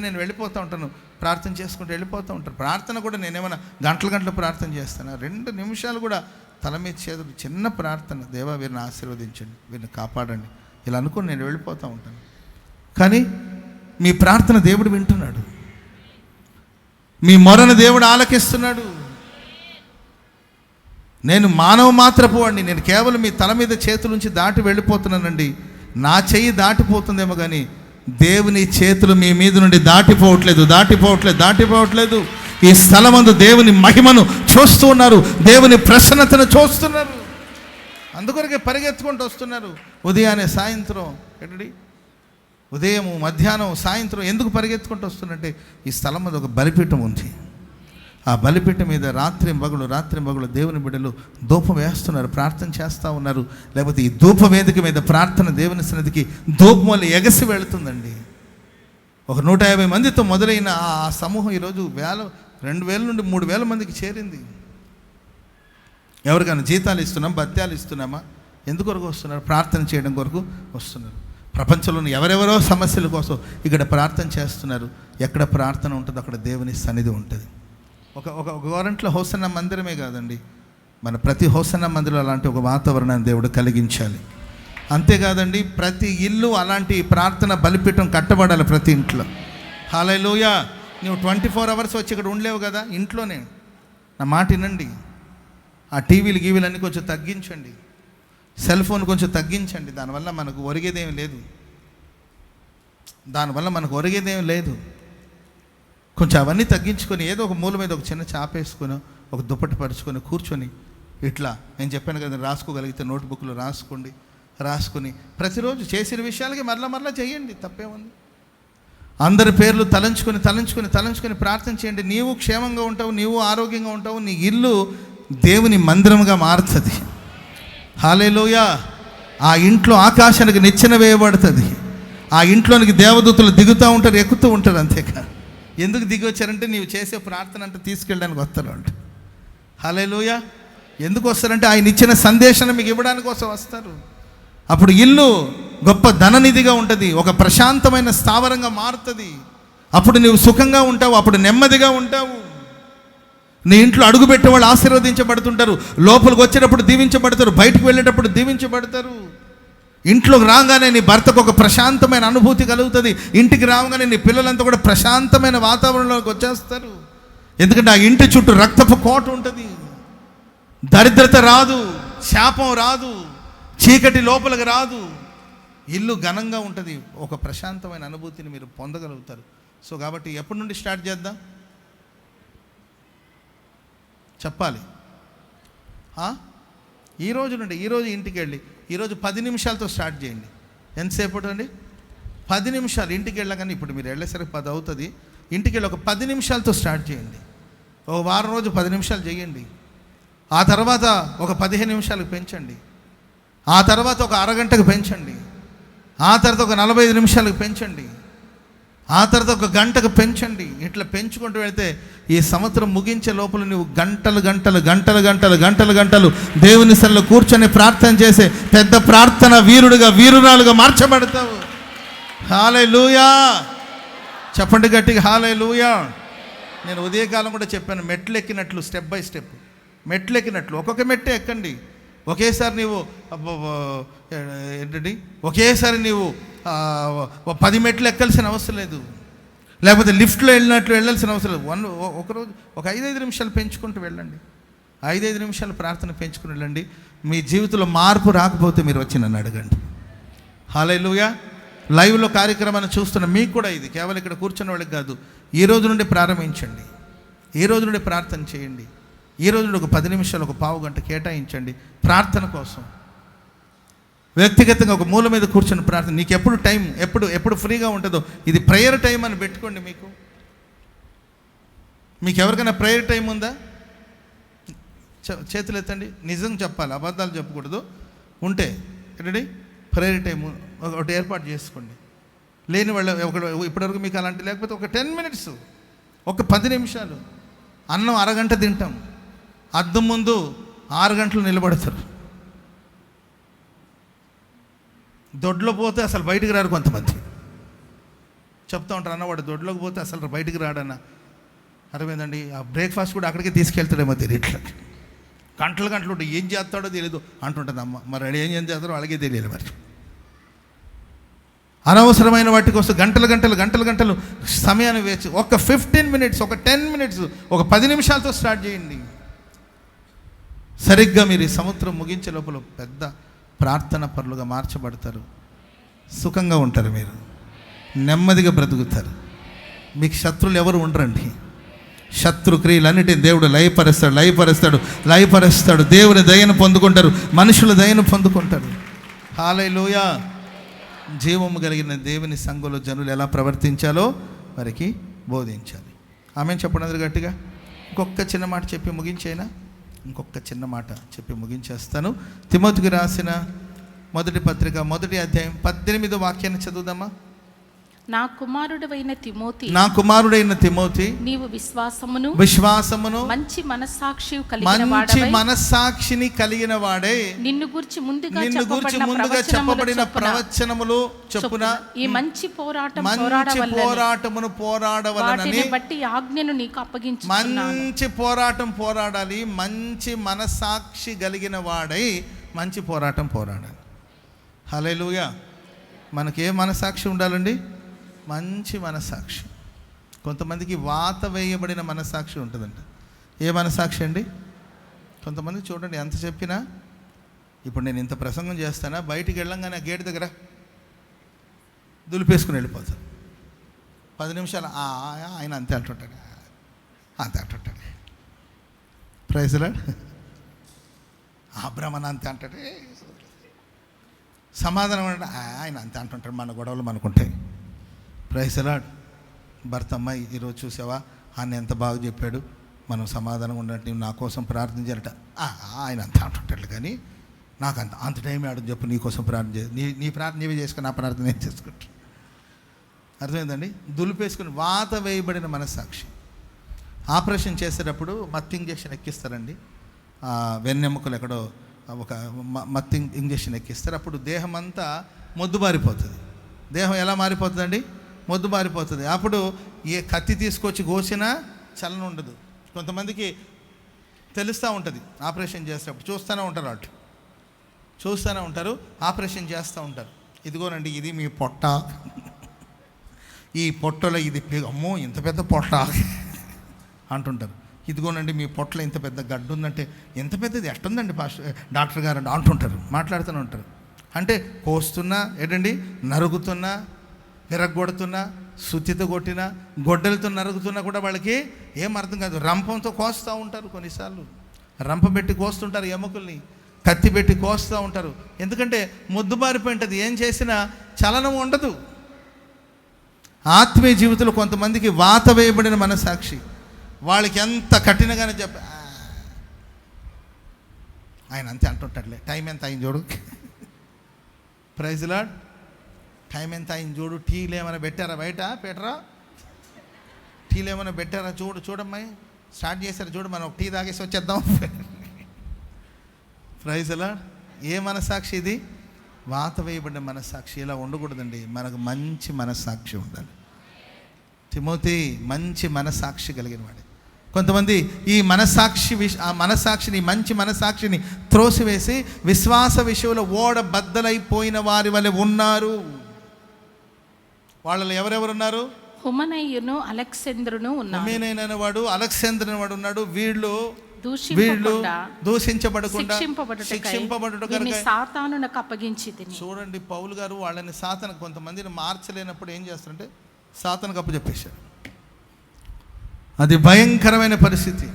నేను వెళ్ళిపోతూ ఉంటాను, ప్రార్థన చేసుకుంటూ వెళ్ళిపోతూ ఉంటాను. ప్రార్థన కూడా నేనేమైనా గంటలు ప్రార్థన చేస్తాను. 2 నిమిషాలు కూడా తల మీద చేతులు, చిన్న ప్రార్థన, దేవా వీరిని ఆశీర్వదించండి, వీరిని కాపాడండి, ఇలా అనుకుని నేను వెళ్ళిపోతూ ఉంటాను. కానీ మీ ప్రార్థన దేవుడు వింటున్నాడు, మీ మొరను దేవుడు ఆలకిస్తున్నాడు. నేను మానవ మాత్రపు వాడిని, నేను కేవలం మీ తల మీద చేతులుంచి దాటి వెళ్ళిపోతున్నానండి. నా చెయ్యి దాటిపోతుందేమో కానీ దేవుని చేతులు మీ మీద నుండి దాటిపోవట్లేదు. ఈ స్థలమందు దేవుని మహిమను చూస్తూ ఉన్నారు, దేవుని ప్రసన్నతను చూస్తున్నారు. అందుకొరకే పరిగెత్తుకుంటూ వస్తున్నారు. ఉదయాన్నే సాయంత్రం, ఏంటండి ఉదయం, మధ్యాహ్నం, సాయంత్రం ఎందుకు పరిగెత్తుకుంటూ వస్తున్నట్టే ఈ స్థలం మీద ఒక బలిపీఠం ఉంది. ఆ బలిపీఠం మీద రాత్రి మగలు దేవుని బిడ్డలు ధూపం వేస్తున్నారు, ప్రార్థన చేస్తూ ఉన్నారు. లేకపోతే ఈ ధూప వేదిక మీద ప్రార్థన దేవుని సన్నిధికి ధూపం వల్ల ఎగసి వెళుతుందండి. ఒక 150 మందితో మొదలైన ఆ సమూహం ఈరోజు 2,000 నుండి 3,000 మందికి చేరింది. ఎవరికైనా జీతాలు ఇస్తున్నాం, భత్యాలు ఇస్తున్నామా? ఎందుకొరకు వస్తున్నారు? ప్రార్థన చేయడం కొరకు వస్తున్నారు. ప్రపంచంలోని ఎవరెవరో సమస్యల కోసం ఇక్కడ ప్రార్థన చేస్తున్నారు. ఎక్కడ ప్రార్థన ఉంటుందో అక్కడ దేవుని సన్నిధి ఉంటుంది. ఒక గవర్నమెంట్లో హోసన్న మందిరమే కాదండి, మన ప్రతి హోసన్న మందిరం అలాంటి ఒక వాతావరణాన్ని దేవుడు కలిగించాలి. అంతేకాదండి, ప్రతి ఇల్లు అలాంటి ప్రార్థన బలిపీఠం కట్టబడాలి ప్రతి ఇంట్లో. హల్లెలూయా. నువ్వు 24 అవర్స్ వచ్చి ఇక్కడ ఉండలేవు కదా, ఇంట్లోనే. నా మాట వినండి. ఆ టీవీలు అన్నీ కొంచెం తగ్గించండి, సెల్ ఫోన్ కొంచెం తగ్గించండి. దానివల్ల మనకు ఒరిగేదేం లేదు. కొంచెం అవన్నీ తగ్గించుకొని ఏదో ఒక మూల మీద ఒక చిన్న చాపేసుకొని, ఒక దుప్పటి పరుచుకొని కూర్చొని ఇట్లా నేను చెప్పాను కదా, రాసుకోగలిగితే నోట్బుక్లో రాసుకొని ప్రతిరోజు చేసిన విషయాలకి మరలా చేయండి, తప్పేముంది? అందరి పేర్లు తలంచుకొని ప్రార్థన చేయండి. నీవు క్షేమంగా ఉంటావు, నీవు ఆరోగ్యంగా ఉంటావు, నీ ఇల్లు దేవుని మందిరముగా మారుతుంది. హల్లెలూయా. ఆ ఇంట్లో ఆకాశానికి నిచ్చెన వేయబడుతుంది. ఆ ఇంట్లోనికి దేవదూతలు దిగుతూ ఉంటారు, ఎక్కుతూ ఉంటారు. అంతేకాదు, ఎందుకు దిగి వచ్చారంటే నీవు చేసే ప్రార్థన అంటే తీసుకెళ్ళడానికి వస్తారు వాళ్ళు. హల్లెలూయా. ఎందుకు వస్తారంటే ఆయన ఇచ్చిన సందేశాన్ని మీకు ఇవ్వడానికి కోసం వస్తారు. అప్పుడు ఇల్లు గొప్ప ధననిధిగా ఉంటుంది, ఒక ప్రశాంతమైన స్థావరంగా మారుతుంది. అప్పుడు నీవు సుఖంగా ఉంటావు, అప్పుడు నెమ్మదిగా ఉంటావు. నీ ఇంట్లో అడుగుపెట్టే వాళ్ళు ఆశీర్వదించబడుతుంటారు, లోపలికి వచ్చేటప్పుడు దీవించబడతారు, బయటకు వెళ్ళేటప్పుడు దీవించబడతారు. ఇంట్లోకి రాగానే నీ భర్తకు ఒక ప్రశాంతమైన అనుభూతి కలుగుతుంది. ఇంటికి రాగానే నీ పిల్లలంతా కూడా ప్రశాంతమైన వాతావరణంలోకి వచ్చేస్తారు. ఎందుకంటే ఆ ఇంటి చుట్టూ రక్తపు కోట ఉంటుంది. దరిద్రత రాదు, శాపం రాదు, చీకటి లోపలికి రాదు. ఇల్లు ఘనంగా ఉంటుంది, ఒక ప్రశాంతమైన అనుభూతిని మీరు పొందగలుగుతారు. సో కాబట్టి ఎప్పటి నుండి స్టార్ట్ చేద్దాం చెప్పాలి? ఈ రోజు నుండి. ఈరోజు ఇంటికి వెళ్ళి ఈరోజు 10 నిమిషాలతో స్టార్ట్ చేయండి. ఎంతసేపు అండి? 10 నిమిషాలు. ఇంటికి వెళ్ళగానే ఇప్పుడు మీరు వెళ్ళేసరికి 10 అవుతుంది. ఇంటికి వెళ్ళి ఒక 10 నిమిషాలతో స్టార్ట్ చేయండి. ఒక వారం రోజు 10 నిమిషాలు చేయండి. ఆ తర్వాత ఒక 15 నిమిషాలకు పెంచండి. ఆ తర్వాత ఒక అరగంటకు పెంచండి. ఆ తర్వాత ఒక 45 నిమిషాలకు పెంచండి. ఆ తర్వాత ఒక గంటకు పెంచండి. ఇట్లా పెంచుకుంటూ వెళితే ఈ సంవత్సరం ముగించే లోపల నువ్వు గంటలు గంటలు గంటలు గంటలు గంటలు గంటలు దేవుని సన్నిధిలో కూర్చొని ప్రార్థన చేసే పెద్ద ప్రార్థన వీరుడుగా వీరురాలుగా మార్చబడతావు. హల్లెలూయా, చెప్పండి గట్టిగా హల్లెలూయా. నేను ఉదయకాలం కూడా చెప్పాను, మెట్లు ఎక్కినట్లు స్టెప్ బై స్టెప్ మెట్లు ఎక్కినట్లు ఒక్కొక్క మెట్టే ఎక్కండి. ఒకేసారి నీవు ఏంటండి ఒకేసారి నీవు 10 మెట్లు ఎక్కాల్సిన అవసరం లేదు. లేకపోతే లిఫ్ట్లో వెళ్ళినట్లు వెళ్ళాల్సిన అవసరం లేదు. ఒకరోజు ఒక 5-5 నిమిషాలు పెంచుకుంటూ వెళ్ళండి. 5-5 నిమిషాలు ప్రార్థన పెంచుకుని వెళ్ళండి. మీ జీవితంలో మార్పు రాకపోతే మీరు వచ్చి నన్ను అడగండి. హల్లెలూయా. లైవ్లో కార్యక్రమాన్ని చూస్తున్న మీకు కూడా ఇది కేవలం ఇక్కడ కూర్చున్న వాళ్ళకి కాదు. ఈ రోజు నుండి ప్రారంభించండి. ఈ రోజు నుండి ప్రార్థన చేయండి. ఈ రోజు నుండి ఒక 10 నిమిషాలు ఒక పావు గంట కేటాయించండి ప్రార్థన కోసం. వ్యక్తిగతంగా ఒక మూల మీద కూర్చొని ప్రార్థన. నీకు ఎప్పుడు టైం ఎప్పుడు ఫ్రీగా ఉంటుందో ఇది ప్రేయర్ టైం అని పెట్టుకోండి. మీకు ఎవరికైనా ప్రేయర్ టైం ఉందా? చేతులు ఎత్తండి. నిజం చెప్పాలి, అబద్ధాలు చెప్పకూడదు. ఉంటే ఏంటండి ప్రేయర్ టైం ఒకటి ఏర్పాటు చేసుకోండి. లేని వాళ్ళు ఇప్పటివరకు మీకు అలాంటి లేకపోతే ఒక 10 మినిట్స్, ఒక 10 నిమిషాలు. అన్నం అరగంట తింటాం, అద్దం ముందు 6 గంటలు నిలబడతారు. దొడ్లో పోతే అసలు బయటికి రారు కొంతమంది. చెప్తా ఉంటారు, అన్నవాడు దొడ్లోకి పోతే అసలు బయటికి రాడన్న. అర్థమైందండి. ఆ బ్రేక్ఫాస్ట్ కూడా అక్కడికి తీసుకెళ్తాడేమో తెలియట్లా. గంటలు గంటలు ఉంటాయి, ఏం చేస్తాడో తెలియదు అంటుంటుంది అమ్మ. మరి ఏం చేస్తారో అలాగే తెలియదు. మరి అనవసరమైన వాటి కోసం గంటలు గంటలు గంటలు గంటలు సమయాన్ని వేచి ఒక 15 మినిట్స్, ఒక 10 మినిట్స్, ఒక 10 నిమిషాలతో స్టార్ట్ చేయండి. సరిగ్గా మీరు ఈ సంవత్సరం ముగించే లోపల పెద్ద ప్రార్థన పరులుగా మార్చబడతారు. సుఖంగా ఉంటారు, మీరు నెమ్మదిగా బ్రతుకుతారు. మీకు శత్రువులు ఎవరు ఉండరండి. శత్రు క్రియలన్నిటిని దేవుడు లయపరుస్తాడు. దేవుని దయను పొందుకుంటారు, మనుషుల దయను పొందుకుంటారు. హల్లెలూయా. జీవము కలిగిన దేవుని సంఘంలో జనులు ఎలా ప్రవర్తించాలో వారికి బోధించాలి. ఆమెను చెప్పండి గట్టిగా. ఇంకొక చిన్న మాట చెప్పి ముగించేస్తాను. తిమోతికి రాసిన మొదటి పత్రిక 1వ అధ్యాయం 18వ వాక్యాన్ని చదువుదామా. నా కుమారుడైన తిమోతి, నీవు విశ్వాసమును మంచి మనస్సాక్షిని కలిగిన వాడే నిన్ను గురించి ముందుగా చెప్పబడిన ప్రవచనములు చొప్పున ఈ మంచి పోరాటమును పోరాడవలనని బట్టి ఆజ్ఞను నీకు అప్పగించుచున్నాను. మంచి పోరాటం పోరాడాలి. మంచి మనస్సాక్షి కలిగిన వాడై మంచి పోరాటం పోరాడాలి. హల్లెలూయా. మనకి ఏ మనస్సాక్షి ఉండాలండి? మంచి మనస్సాక్షి. కొంతమందికి వాత వేయబడిన మనస్సాక్షి ఉంటుందంట. ఏ మనస్సాక్షి అండి? కొంతమంది చూడండి, ఎంత చెప్పినా, ఇప్పుడు నేను ఇంత ప్రసంగం చేస్తానా, బయటికి వెళ్ళంగానే గేట్ దగ్గర దులిపేసుకుని వెళ్ళిపోతాను. 10 నిమిషాలు ఆయన అంతే అంటుంటాడు. Praise lord. బ్రహ్మణ అంతే అంటాడు. సమాధానం అంటే ఆయన అంతే అంటుంటాడు. మన గొడవలు మనకుంటాయి. Praise lord. భర్త, అమ్మాయి ఈరోజు చూసావా ఆయన ఎంత బాగా చెప్పాడు, మనం సమాధానం ఉన్నట్టు నా కోసం ప్రార్థించారట. ఆయన అంత అంటుంటాడు. కానీ నాకు అంత టైం ఆడని చెప్పు, నీ కోసం ప్రార్థన చేసి నీ ప్రార్థన నీవే చేసుకుని నా ప్రార్థన నేను చేసుకుంటా. అర్థమైందండి. దులిపేసుకుని వాత వేయబడిన మనస్సాక్షి. ఆపరేషన్ చేసేటప్పుడు మత్తు ఇంజెక్షన్ ఎక్కిస్తారండి. వెన్నెముకలు ఎక్కడో ఒక మత్తు ఇంజెక్షన్ ఎక్కిస్తారు. అప్పుడు దేహం అంతా మొద్దుబారిపోతుంది. దేహం ఎలా మారిపోతుందండి? మొద్దుబారిపోతుంది. అప్పుడు ఏ కత్తి తీసుకొచ్చి కోసినా చలనం ఉండదు. కొంతమందికి తెలుస్తూ ఉంటుంది ఆపరేషన్ చేసేటప్పుడు. చూస్తూనే ఉంటారు ఆపరేషన్ చేస్తూ ఉంటారు. ఇదిగోనండి, ఇది మీ పొట్ట, ఈ పొట్టలో ఇది అమ్మో ఇంత పెద్ద పొట్ట అంటుంటారు. ఇదిగోనండి మీ పొట్టలో ఇంత పెద్ద గడ్డు ఉందంటే ఎంత పెద్దది ఎట్టుందండి డాక్టర్ గారు అంటుంటారు. మాట్లాడుతూనే ఉంటారు. అంటే కోస్తున్నా ఏంటండి, నరుగుతున్నా, విరగొడుతున్నా, సుత్తితో కొట్టినా, గొడ్డలతో నరుగుతున్నా కూడా వాళ్ళకి ఏం అర్థం కాదు. రంపంతో కోస్తూ ఉంటారు. కొన్నిసార్లు రంప పెట్టి కోస్తుంటారు, ఎముకల్ని కత్తి పెట్టి కోస్తూ ఉంటారు. ఎందుకంటే మొద్దుబారిపోయి ఉంటుంది. ఏం చేసినా చలనం ఉండదు. ఆత్మీయ జీవితంలో కొంతమందికి వాత వేయబడిన మనసాక్షి. వాళ్ళకి ఎంత కఠినంగానే ఆయన అంతే అంటుంటాడులే, టైం ఎంత అయింది చూడు, ప్రైజ్ లార్డ్, టైం ఎంత అయింది చూడు, టీలు ఏమైనా పెట్టారా బయట, పెట్టరా, టీలు ఏమైనా పెట్టారా చూడమ్మాయి, స్టార్ట్ చేశారు చూడు, మనం టీ తాగేసి వచ్చేద్దాం. Praise lord. ఏ మనసాక్షి ఇది? వాత వేయబడిన మనస్సాక్షి. ఇలా ఉండకూడదండి, మనకు మంచి మనస్సాక్షి ఉండాలి. తిమోతి మంచి మనస్సాక్షి కలిగిన వాడే. కొంతమంది ఈ మనస్సాక్షిని మంచి మనస్సాక్షిని త్రోసివేసి విశ్వాస విషయంలో ఓడ బద్దలైపోయిన వారి వలె ఉన్నారు. వాళ్ళలో ఎవరెవరున్నారు? హుమనయ్యును అలెగ్జాంద్రును ఉన్నారు. హుమనైన వాడు, అలెగ్జాంద్రు వాడు ఉన్నాడు. వీళ్ళు దూషించబడకుండా శిక్షింపబడుటకు సాతానునకు అప్పగించితిని. చూడండి, పౌలు గారు వాళ్ళని సాతాను, కొంతమందిని మార్చలేనప్పుడు ఏం చేస్తారంటే సాతానుకు అప్పచెప్పేశారు. అది భయంకరమైన పరిస్థితి.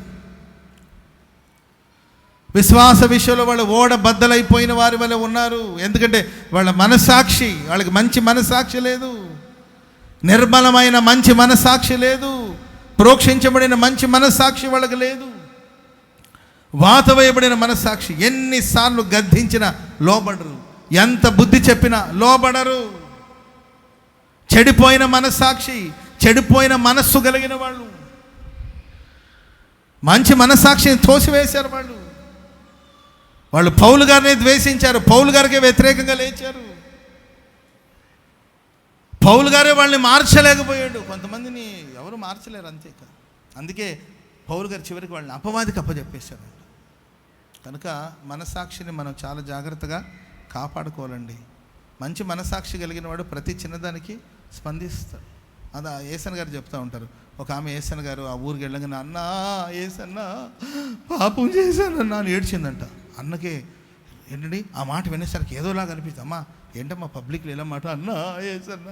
విశ్వాస విషయంలో వాళ్ళు ఓడ బద్దలైపోయిన వారి వల్ల ఉన్నారు. ఎందుకంటే వాళ్ళ మనస్సాక్షి, వాళ్ళకి మంచి మనస్సాక్షి లేదు, నిర్మలమైన మంచి మనస్సాక్షి లేదు, ప్రోక్షించబడిన మంచి మనస్సాక్షి వాళ్ళకి లేదు. వాత వేయబడిన మనస్సాక్షి ఎన్నిసార్లు గద్దించినా లోబడరు, ఎంత బుద్ధి చెప్పినా లోబడరు. చెడిపోయిన మనస్సాక్షి, చెడిపోయిన మనస్సు కలిగిన వాళ్ళు, మంచి మనస్సాక్షిని తోసివేశారు. వాళ్ళు పౌలు గారిని ద్వేషించారు, పౌలు గారికి వ్యతిరేకంగా లేచారు. పౌలు గారే వాళ్ళని మార్చలేకపోయాడు. కొంతమందిని ఎవరు మార్చలేరు, అంతే. అందుకే పౌలు గారు చివరికి వాళ్ళని అపవాదికి అప్పచెప్పేశారు. కనుక మనస్సాక్షిని మనం చాలా జాగ్రత్తగా కాపాడుకోవాలండి. మంచి మనస్సాక్షి కలిగిన వాడు ప్రతి చిన్నదానికి స్పందిస్తాడు. అది ఏసన్ గారు చెప్తూ ఉంటారు. ఒక ఆమె ఏసన్ గారు ఆ ఊరికి వెళ్ళగానే, అన్నా ఏసన్నా పాపం చేశానన్నా అని ఏడ్చిందంట. అన్నకే ఏంటండి ఆ మాట వినేసరికి ఏదోలాగా అనిపిస్తుంది. అమ్మా ఏంటమ్మా పబ్లిక్లో ఎలా మాట, అన్నా ఏసన్నా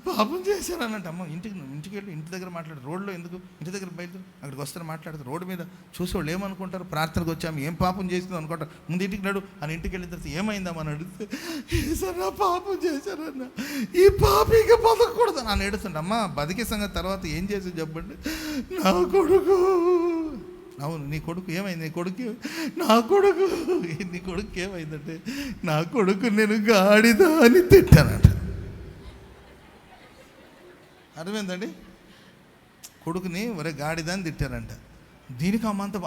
పాపం చేశానన్నట్టు. అమ్మ ఇంటికి వెళ్ళి ఇంటి దగ్గర మాట్లాడు, రోడ్లో ఎందుకు, ఇంటి దగ్గర బయలుదేరు, అక్కడికి వస్తారు మాట్లాడతారు. రోడ్డు మీద చూసి వాళ్ళు ఏమనుకుంటారు, ప్రార్థనకు వచ్చాము ఏం పాపం చేసిందో అనుకుంటారు. ముందు ఇంటికి నడు అని ఇంటికి వెళ్ళిన తర్వాత ఏమైందమ్మా అని అడిగితే, ఏసన్నా పాపం చేశారన్నా, ఈ పాపిగా బతకూడదు అని ఏడుస్తుంట. అమ్మ బతికే సంగతి తర్వాత ఏం చేసి చెప్పండి, నా కొడుకు, అవును నీ కొడుకు ఏమైంది, నీ కొడుకు ఏమైందంటే, నా కొడుకు నేను గాడిద అని తిట్టానట. అర్థమైందండి, కొడుకుని ఒరే గాడిద అని తిట్టారంట. దీనికి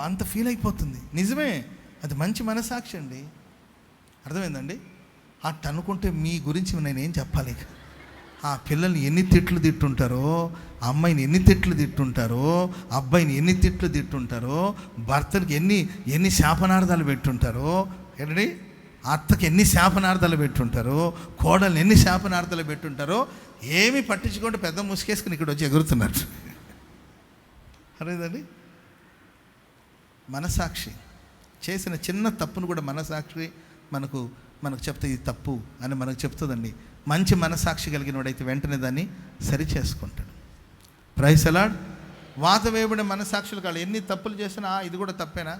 అంత ఫీల్ అయిపోతుంది. నిజమే, అది మంచి మనసాక్షి అండి. అర్థమైందండి. అట్ట అనుకుంటే మీ గురించి నేనేం చెప్పాలి. ఆ పిల్లల్ని ఎన్ని తిట్లు తిట్టుంటారో, అమ్మాయిని ఎన్ని తిట్లు తిట్టుంటారో, అబ్బాయిని ఎన్ని తిట్లు తిట్టుంటారో, భర్తలకు ఎన్ని శాపనార్థాలు పెట్టుంటారో, ఏంటండి అత్తకి ఎన్ని శాపనార్థాలు పెట్టుంటారో, కోడల్ని ఎన్ని శాపనార్థాలు పెట్టుంటారో, ఏమి పట్టించుకుంటే పెద్ద ముసుకేసుకుని ఇక్కడ వచ్చి ఎగురుతున్నారు. అదేదండి మనసాక్షి. చేసిన చిన్న తప్పును కూడా మనసాక్షి మనకు చెప్తే ఇది తప్పు అని మనకు చెప్తుందండి. మంచి మనసాక్షి కలిగిన వాడైతే వెంటనే దాన్ని సరి చేసుకుంటాడు. Praise the lord. వాత వేయబడిన మనసాక్షులు కాదు, ఎన్ని తప్పులు చేసినా ఇది కూడా తప్పేనా?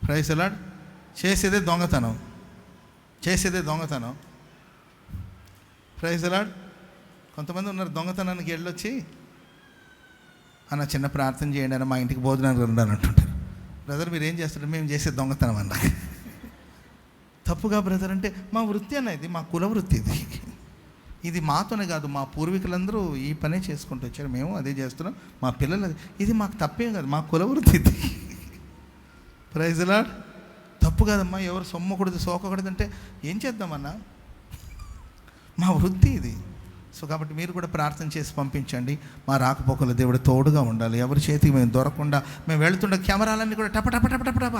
Praise the lord. చేసేదే దొంగతనం. Praise the lord. కొంతమంది ఉన్నారు దొంగతనానికి వెళ్ళొచ్చి, అన్న చిన్న ప్రార్థన చేయండి అన్న, మా ఇంటికి భోజనానికి రండి అంటుంటారు. బ్రదర్ మీరు ఏం చేస్తారు? మేము చేసే దొంగతనం అన్న. తప్పుగా బ్రదర్ అంటే, మా వృత్తి అన్న, ఇది మా కుల వృత్తి, ఇది మాతోనే కాదు, మా పూర్వీకులందరూ ఈ పనే చేసుకుంటూ వచ్చారు, మేము అదే చేస్తున్నాం, మా పిల్లలు ఇది మాకు తప్పేం కాదు, మా కుల వృత్తి ఇది. Praise the lord. తప్పు కాదమ్మా, ఎవరు సొమ్మకూడదు సోకకూడదు అంటే ఏం చేద్దామన్నా, మా వృత్తి ఇది. సో కాబట్టి మీరు కూడా ప్రార్థన చేసి పంపించండి. మా రాకపోకల దేవుడు తోడుగా ఉండాలి. ఎవరి చేతికి మేము దొరకకుండా, మేము వెళుతుండే కెమెరాలన్నీ కూడా టప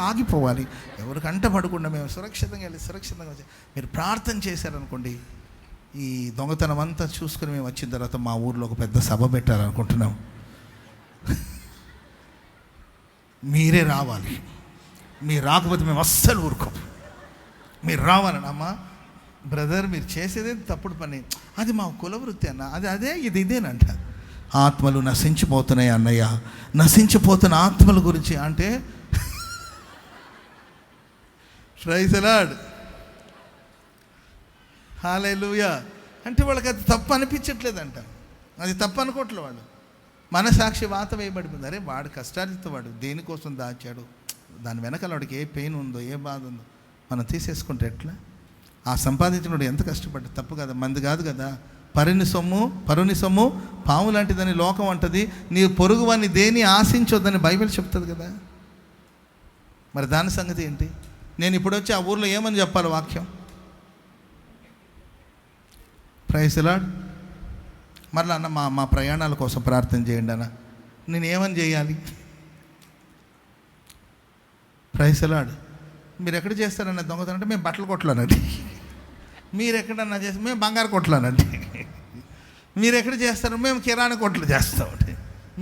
ఆగిపోవాలి. ఎవరికి అంటపడకుండా మేము సురక్షితంగా వెళ్ళి సురక్షితంగా వచ్చి మీరు ప్రార్థన చేశారనుకోండి, ఈ దొంగతనం అంతా చూసుకుని మేము వచ్చిన తర్వాత మా ఊర్లో ఒక పెద్ద సభ పెట్టాలనుకుంటున్నాం. మీరే రావాలి. మీరు రాకపోతే మేము అస్సలు ఊరుకోం. మీరు రావాలని, అమ్మా బ్రదర్ మీరు చేసేదే తప్పుడు పని, అది మా కుల వృత్తి అన్న, అదే ఇదేనంట. ఆత్మలు నశించిపోతున్నాయి అన్నయ్య, నశించిపోతున్న ఆత్మల గురించి అంటే ప్రైజ్ ది లార్డ్. హల్లెలూయా. అంటే వాళ్ళకి అది తప్పు అనిపించట్లేదంట, అది తప్పు అనుకోవట్లే వాళ్ళు. మనసాక్షి వాత వేయబడిపోయింది. అరే వాడు కష్టార్జిత, వాడు దేనికోసం దాచాడు, దాని వెనకాల వాడికి ఏ పెయిన్ ఉందో, ఏ బాధ ఉందో మనం తీసేసుకుంటే ఎట్లా? ఆ సంపాదించినోడు ఎంత కష్టపడ్డా తప్పు కదా, మంది కాదు కదా. పరుని సొమ్ము పాము లాంటిదని లోకం అంటది. నీ పొరుగువాన్ని దేని ఆశించొద్దని బైబిల్ చెప్తుంది కదా. మరి దాని సంగతి ఏంటి? నేను ఇప్పుడు వచ్చి ఆ ఊర్లో ఏమని చెప్పాలి వాక్యం? Praise the lord. మరలా అన్న మా ప్రయాణాల కోసం ప్రార్థన చేయండి అన్న. నేను ఏమని చేయాలి? Praise the lord. మీరు ఎక్కడ చేస్తారన్న దొంగతనం అంటే మేము బట్టలు కొట్టలేనండి. మీరు ఎక్కడన్నా చేస్తే మేము బంగారు కొట్టలేనండి. మీరు ఎక్కడ చేస్తారు? మేము కిరాణా కొట్లు చేస్తామండి.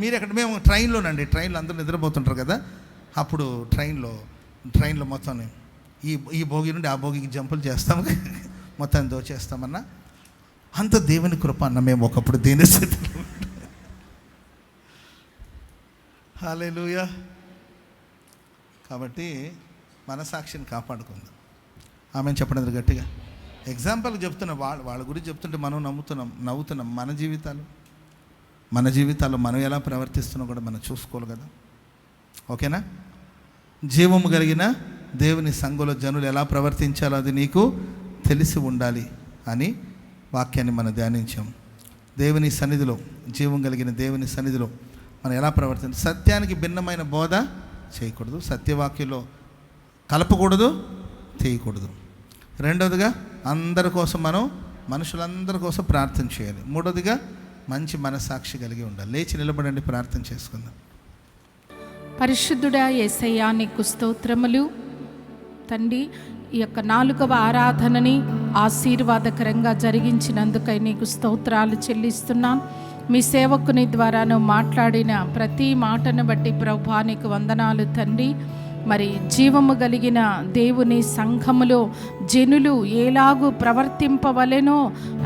మీరు ఎక్కడ? మేము ట్రైన్లోనండి. ట్రైన్లో అందరూ నిద్రపోతుంటారు కదా, అప్పుడు ట్రైన్లో మొత్తం ఈ భోగి నుండి ఆ భోగికి జంపులు చేస్తాము, మొత్తం దోచేస్తామన్నా. అంత దేవుని కృప అన్న. మేము ఒకప్పుడు దీని స్థితిలో. హల్లెలూయా. కాబట్టి మనసాక్షిని కాపాడుకుందాం. ఆమె చెప్పడం గట్టిగా. ఎగ్జాంపుల్ చెప్తున్నా, వాళ్ళ గురించి చెప్తుంటే మనం నవ్వుతున్నాం. మన జీవితాల్లో మనం ఎలా ప్రవర్తిస్తున్నాం కూడా మనం చూసుకోవాలి కదా. ఓకేనా? జీవము కలిగిన దేవుని సంఘంలో జనులు ఎలా ప్రవర్తించాలో అది నీకు తెలిసి ఉండాలి అని వాక్యాన్ని మనం ధ్యానించాం. దేవుని సన్నిధిలో, జీవం కలిగిన దేవుని సన్నిధిలో మనం ఎలా ప్రవర్తించాలి? సత్యానికి భిన్నమైన బోధ చేయకూడదు, సత్యవాక్యంలో కలపకూడదు, తీయకూడదు. రెండవదిగా అందరి కోసం మనుషులందరి కోసం ప్రార్థన చేయాలి. మూడవదిగా మంచి మనసాక్షి కలిగి ఉండాలి. లేచి నిలబడండి, ప్రార్థన చేసుకుందాం. పరిశుద్ధుడా యేసయ్యా, నీకు స్తోత్రములు తండ్రి. ఈ యొక్క 4వ ఆరాధనని ఆశీర్వాదకరంగా జరిగించినందుకై నీకు స్తోత్రాలు చెల్లిస్తున్నాం. మీ సేవకుని ద్వారా నువ్వు మాట్లాడిన ప్రతి మాటను బట్టి ప్రభువా నీకు వందనాలు తండ్రి. మరి జీవము కలిగిన దేవుని సంఘములో జనులు ఎలాగూ ప్రవర్తింపవలెనో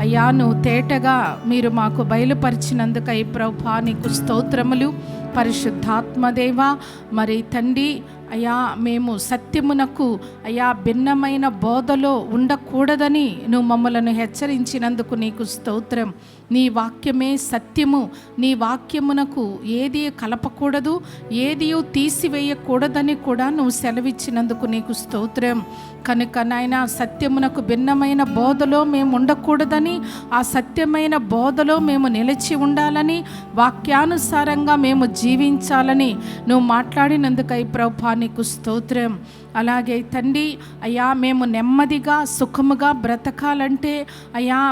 అయ్యా నువ్వు తేటగా మీరు మాకు బయలుపరిచినందుకై ప్రభువా నీకు స్తోత్రములు. పరిశుద్ధాత్మదేవా, మరి తండ్రి అయ్యా మేము సత్యమునకు అయ్యా భిన్నమైన బోధలో ఉండకూడదని నువ్వు మమ్మలను హెచ్చరించినందుకు నీకు స్తోత్రం. నీ వాక్యమే సత్యము. నీ వాక్యమునకు ఏది కలపకూడదు, ఏది తీసివేయకూడదని కూడా నువ్వు సెలవిచ్చినందుకు నీకు స్తోత్రం. కనుక నాయన సత్యమునకు భిన్నమైన బోధలో మేము ఉండకూడదని, ఆ సత్యమైన బోధలో మేము నిలిచి ఉండాలని, వాక్యానుసారంగా మేము జీవించాలని నువ్వు మాట్లాడినందుకై ప్రభువా నీకు స్తోత్రం. అలాగే తండ్రి అయ్యా మేము నెమ్మదిగా సుఖముగా బ్రతకాలంటే అయ్యా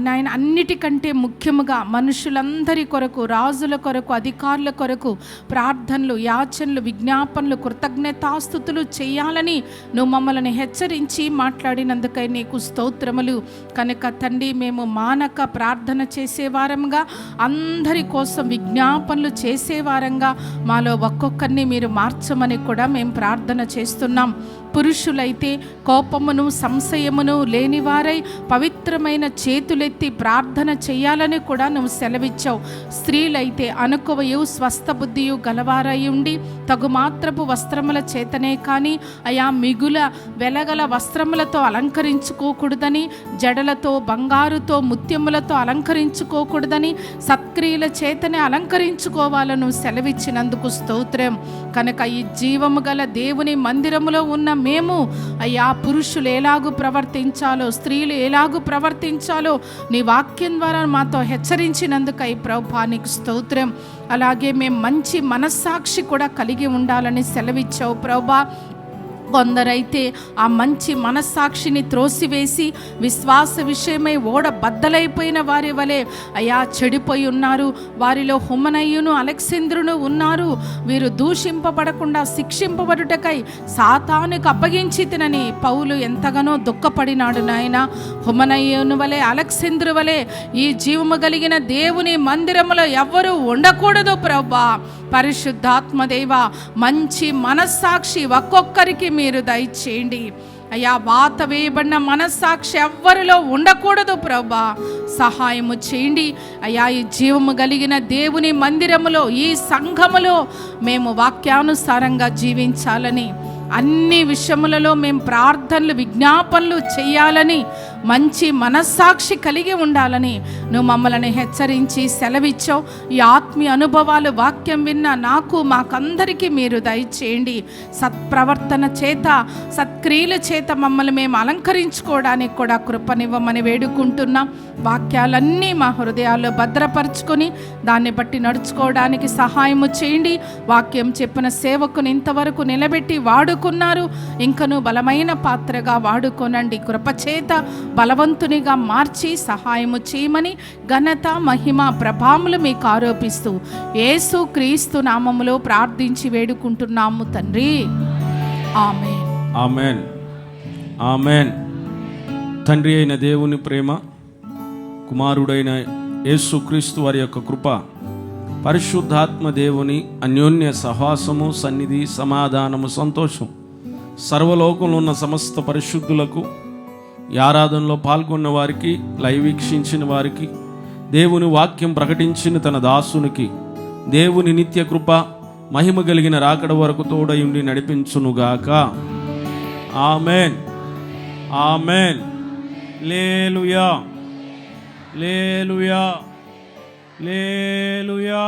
నాయన అన్నిటికంటే ముఖ్యముగా మనుషులందరి కొరకు, రాజుల కొరకు, అధికారుల కొరకు ప్రార్థనలు, యాచనలు, విజ్ఞాపనలు, కృతజ్ఞతాస్తుతులు చేయాలని నువ్వు మమ్మల్ని హెచ్చరించి మాట్లాడినందుకై నీకు స్తోత్రములు. కనుక తండ్రి మేము మానక ప్రార్థన చేసేవారంగా, అందరి కోసం విజ్ఞాపనలు చేసేవారంగా మాలో ఒక్కొక్కరిని మీరు మార్చమని కూడా మేము ప్రార్థన చేస్తున్నాం. పురుషులైతే కోపమును సంశయమును లేనివారై పవిత్రమైన చేతులెత్తి ప్రార్థన చేయాలని కూడా నువ్వు సెలవిచ్చావు. స్త్రీలైతే అనుకువయు స్వస్థ బుద్ధియు గలవారై ఉండి తగుమాత్రపు వస్త్రముల చేతనే కానీ అయా మిగుల వెలగల వస్త్రములతో అలంకరించుకోకూడదని, జడలతో బంగారుతో ముత్యములతో అలంకరించుకోకూడదని, సత్క్రియల చేతనే అలంకరించుకోవాలను సెలవిచ్చినందుకు స్తోత్రం. కనుక ఈ జీవము గల దేవుని మందిరములో ఉన్న మేము అయ్యా పురుషులు ఎలాగూ ప్రవర్తించాలో, స్త్రీలు ఎలాగూ ప్రవర్తించాలో నీ వాక్యం ద్వారా మాతో హెచ్చరించినందుకై ప్రభువా నీకు స్తోత్రం. అలాగే మేము మంచి మనస్సాక్షి కూడా కలిగి ఉండాలని సెలవిచ్చావు ప్రభువా. కొందరైతే ఆ మంచి మనస్సాక్షిని త్రోసివేసి విశ్వాస విషయమై ఓడ బద్దలైపోయిన వారి వలె అయా చెడిపోయి ఉన్నారు. వారిలో హుమనయ్యును అలెక్సేంద్రును ఉన్నారు. వీరు దూషింపబడకుండా శిక్షింపబడుటకై సాతానుకు అప్పగించి తినని పౌలు ఎంతగానో దుఃఖపడినాడు నాయన. హుమనయ్యును వలె, అలెక్సేంద్రు వలె ఈ జీవము కలిగిన దేవుని మందిరములో ఎవ్వరూ ఉండకూడదు ప్రభువా. పరిశుద్ధాత్మదేవ, మంచి మనస్సాక్షి ఒక్కొక్కరికి మీరు దయచేయండి అయ్యా. వాత వేయబడిన మనస్సాక్షి ఎవ్వరిలో ఉండకూడదు ప్రభా, సహాయము చేయండి అయ్యా. ఈ జీవము కలిగిన దేవుని మందిరములో, ఈ సంఘములో మేము వాక్యానుసారంగా జీవించాలని, అన్ని విషయములలో మేము ప్రార్థనలు, విజ్ఞాపనలు చేయాలని మంచి మనస్సాక్షి కలిగి ఉండాలని నువ్వు మమ్మల్ని హెచ్చరించి సెలవిచ్చావు. ఈ ఆత్మీయ అనుభవాలు వాక్యం విన్న నాకు మాకందరికీ మీరు దయచేయండి. సత్ప్రవర్తన చేత సత్క్రియల చేత మమ్మల్ని మేము అలంకరించుకోవడానికి కూడా కృపనివ్వమని వేడుకుంటున్నాం. వాక్యాలన్నీ మా హృదయాల్లో భద్రపరుచుకొని దాన్ని బట్టి నడుచుకోవడానికి సహాయము చేయండి. వాక్యం చెప్పిన సేవకుని ఇంతవరకు నిలబెట్టి వాడుకున్నారు, ఇంకను బలమైన పాత్రగా వాడుకొనండి. కృపచేత బలవంతునిగా మార్చి సహాయము చేయమని ఘనత మహిమ ప్రభావములు మీకు ఆరోపిస్తూ యేసు క్రీస్తు నామములో ప్రార్థించి వేడుకుంటున్నాము తండ్రి. ఆమేన్. ఆమేన్. ఆమేన్. తండ్రి అయిన దేవుని ప్రేమ, కుమారుడైన యేసుక్రీస్తు వారి యొక్క కృప, పరిశుద్ధాత్మ దేవుని అన్యోన్య సహవాసము, సన్నిధి, సమాధానము, సంతోషం సర్వలోకంలో ఉన్న సమస్త పరిశుద్ధులకు, ఈ ఆరాధనలో పాల్గొన్న వారికి, లైవ్ వీక్షించిన వారికి, దేవుని వాక్యం ప్రకటించిన తన దాసునికి దేవుని నిత్య కృప మహిమ కలిగిన రాకడ వరకు తోడయుండి నడిపించునుగాక. ఆమేన్. ఆమేన్. లేలుయా, లేలుయా, లేలుయా.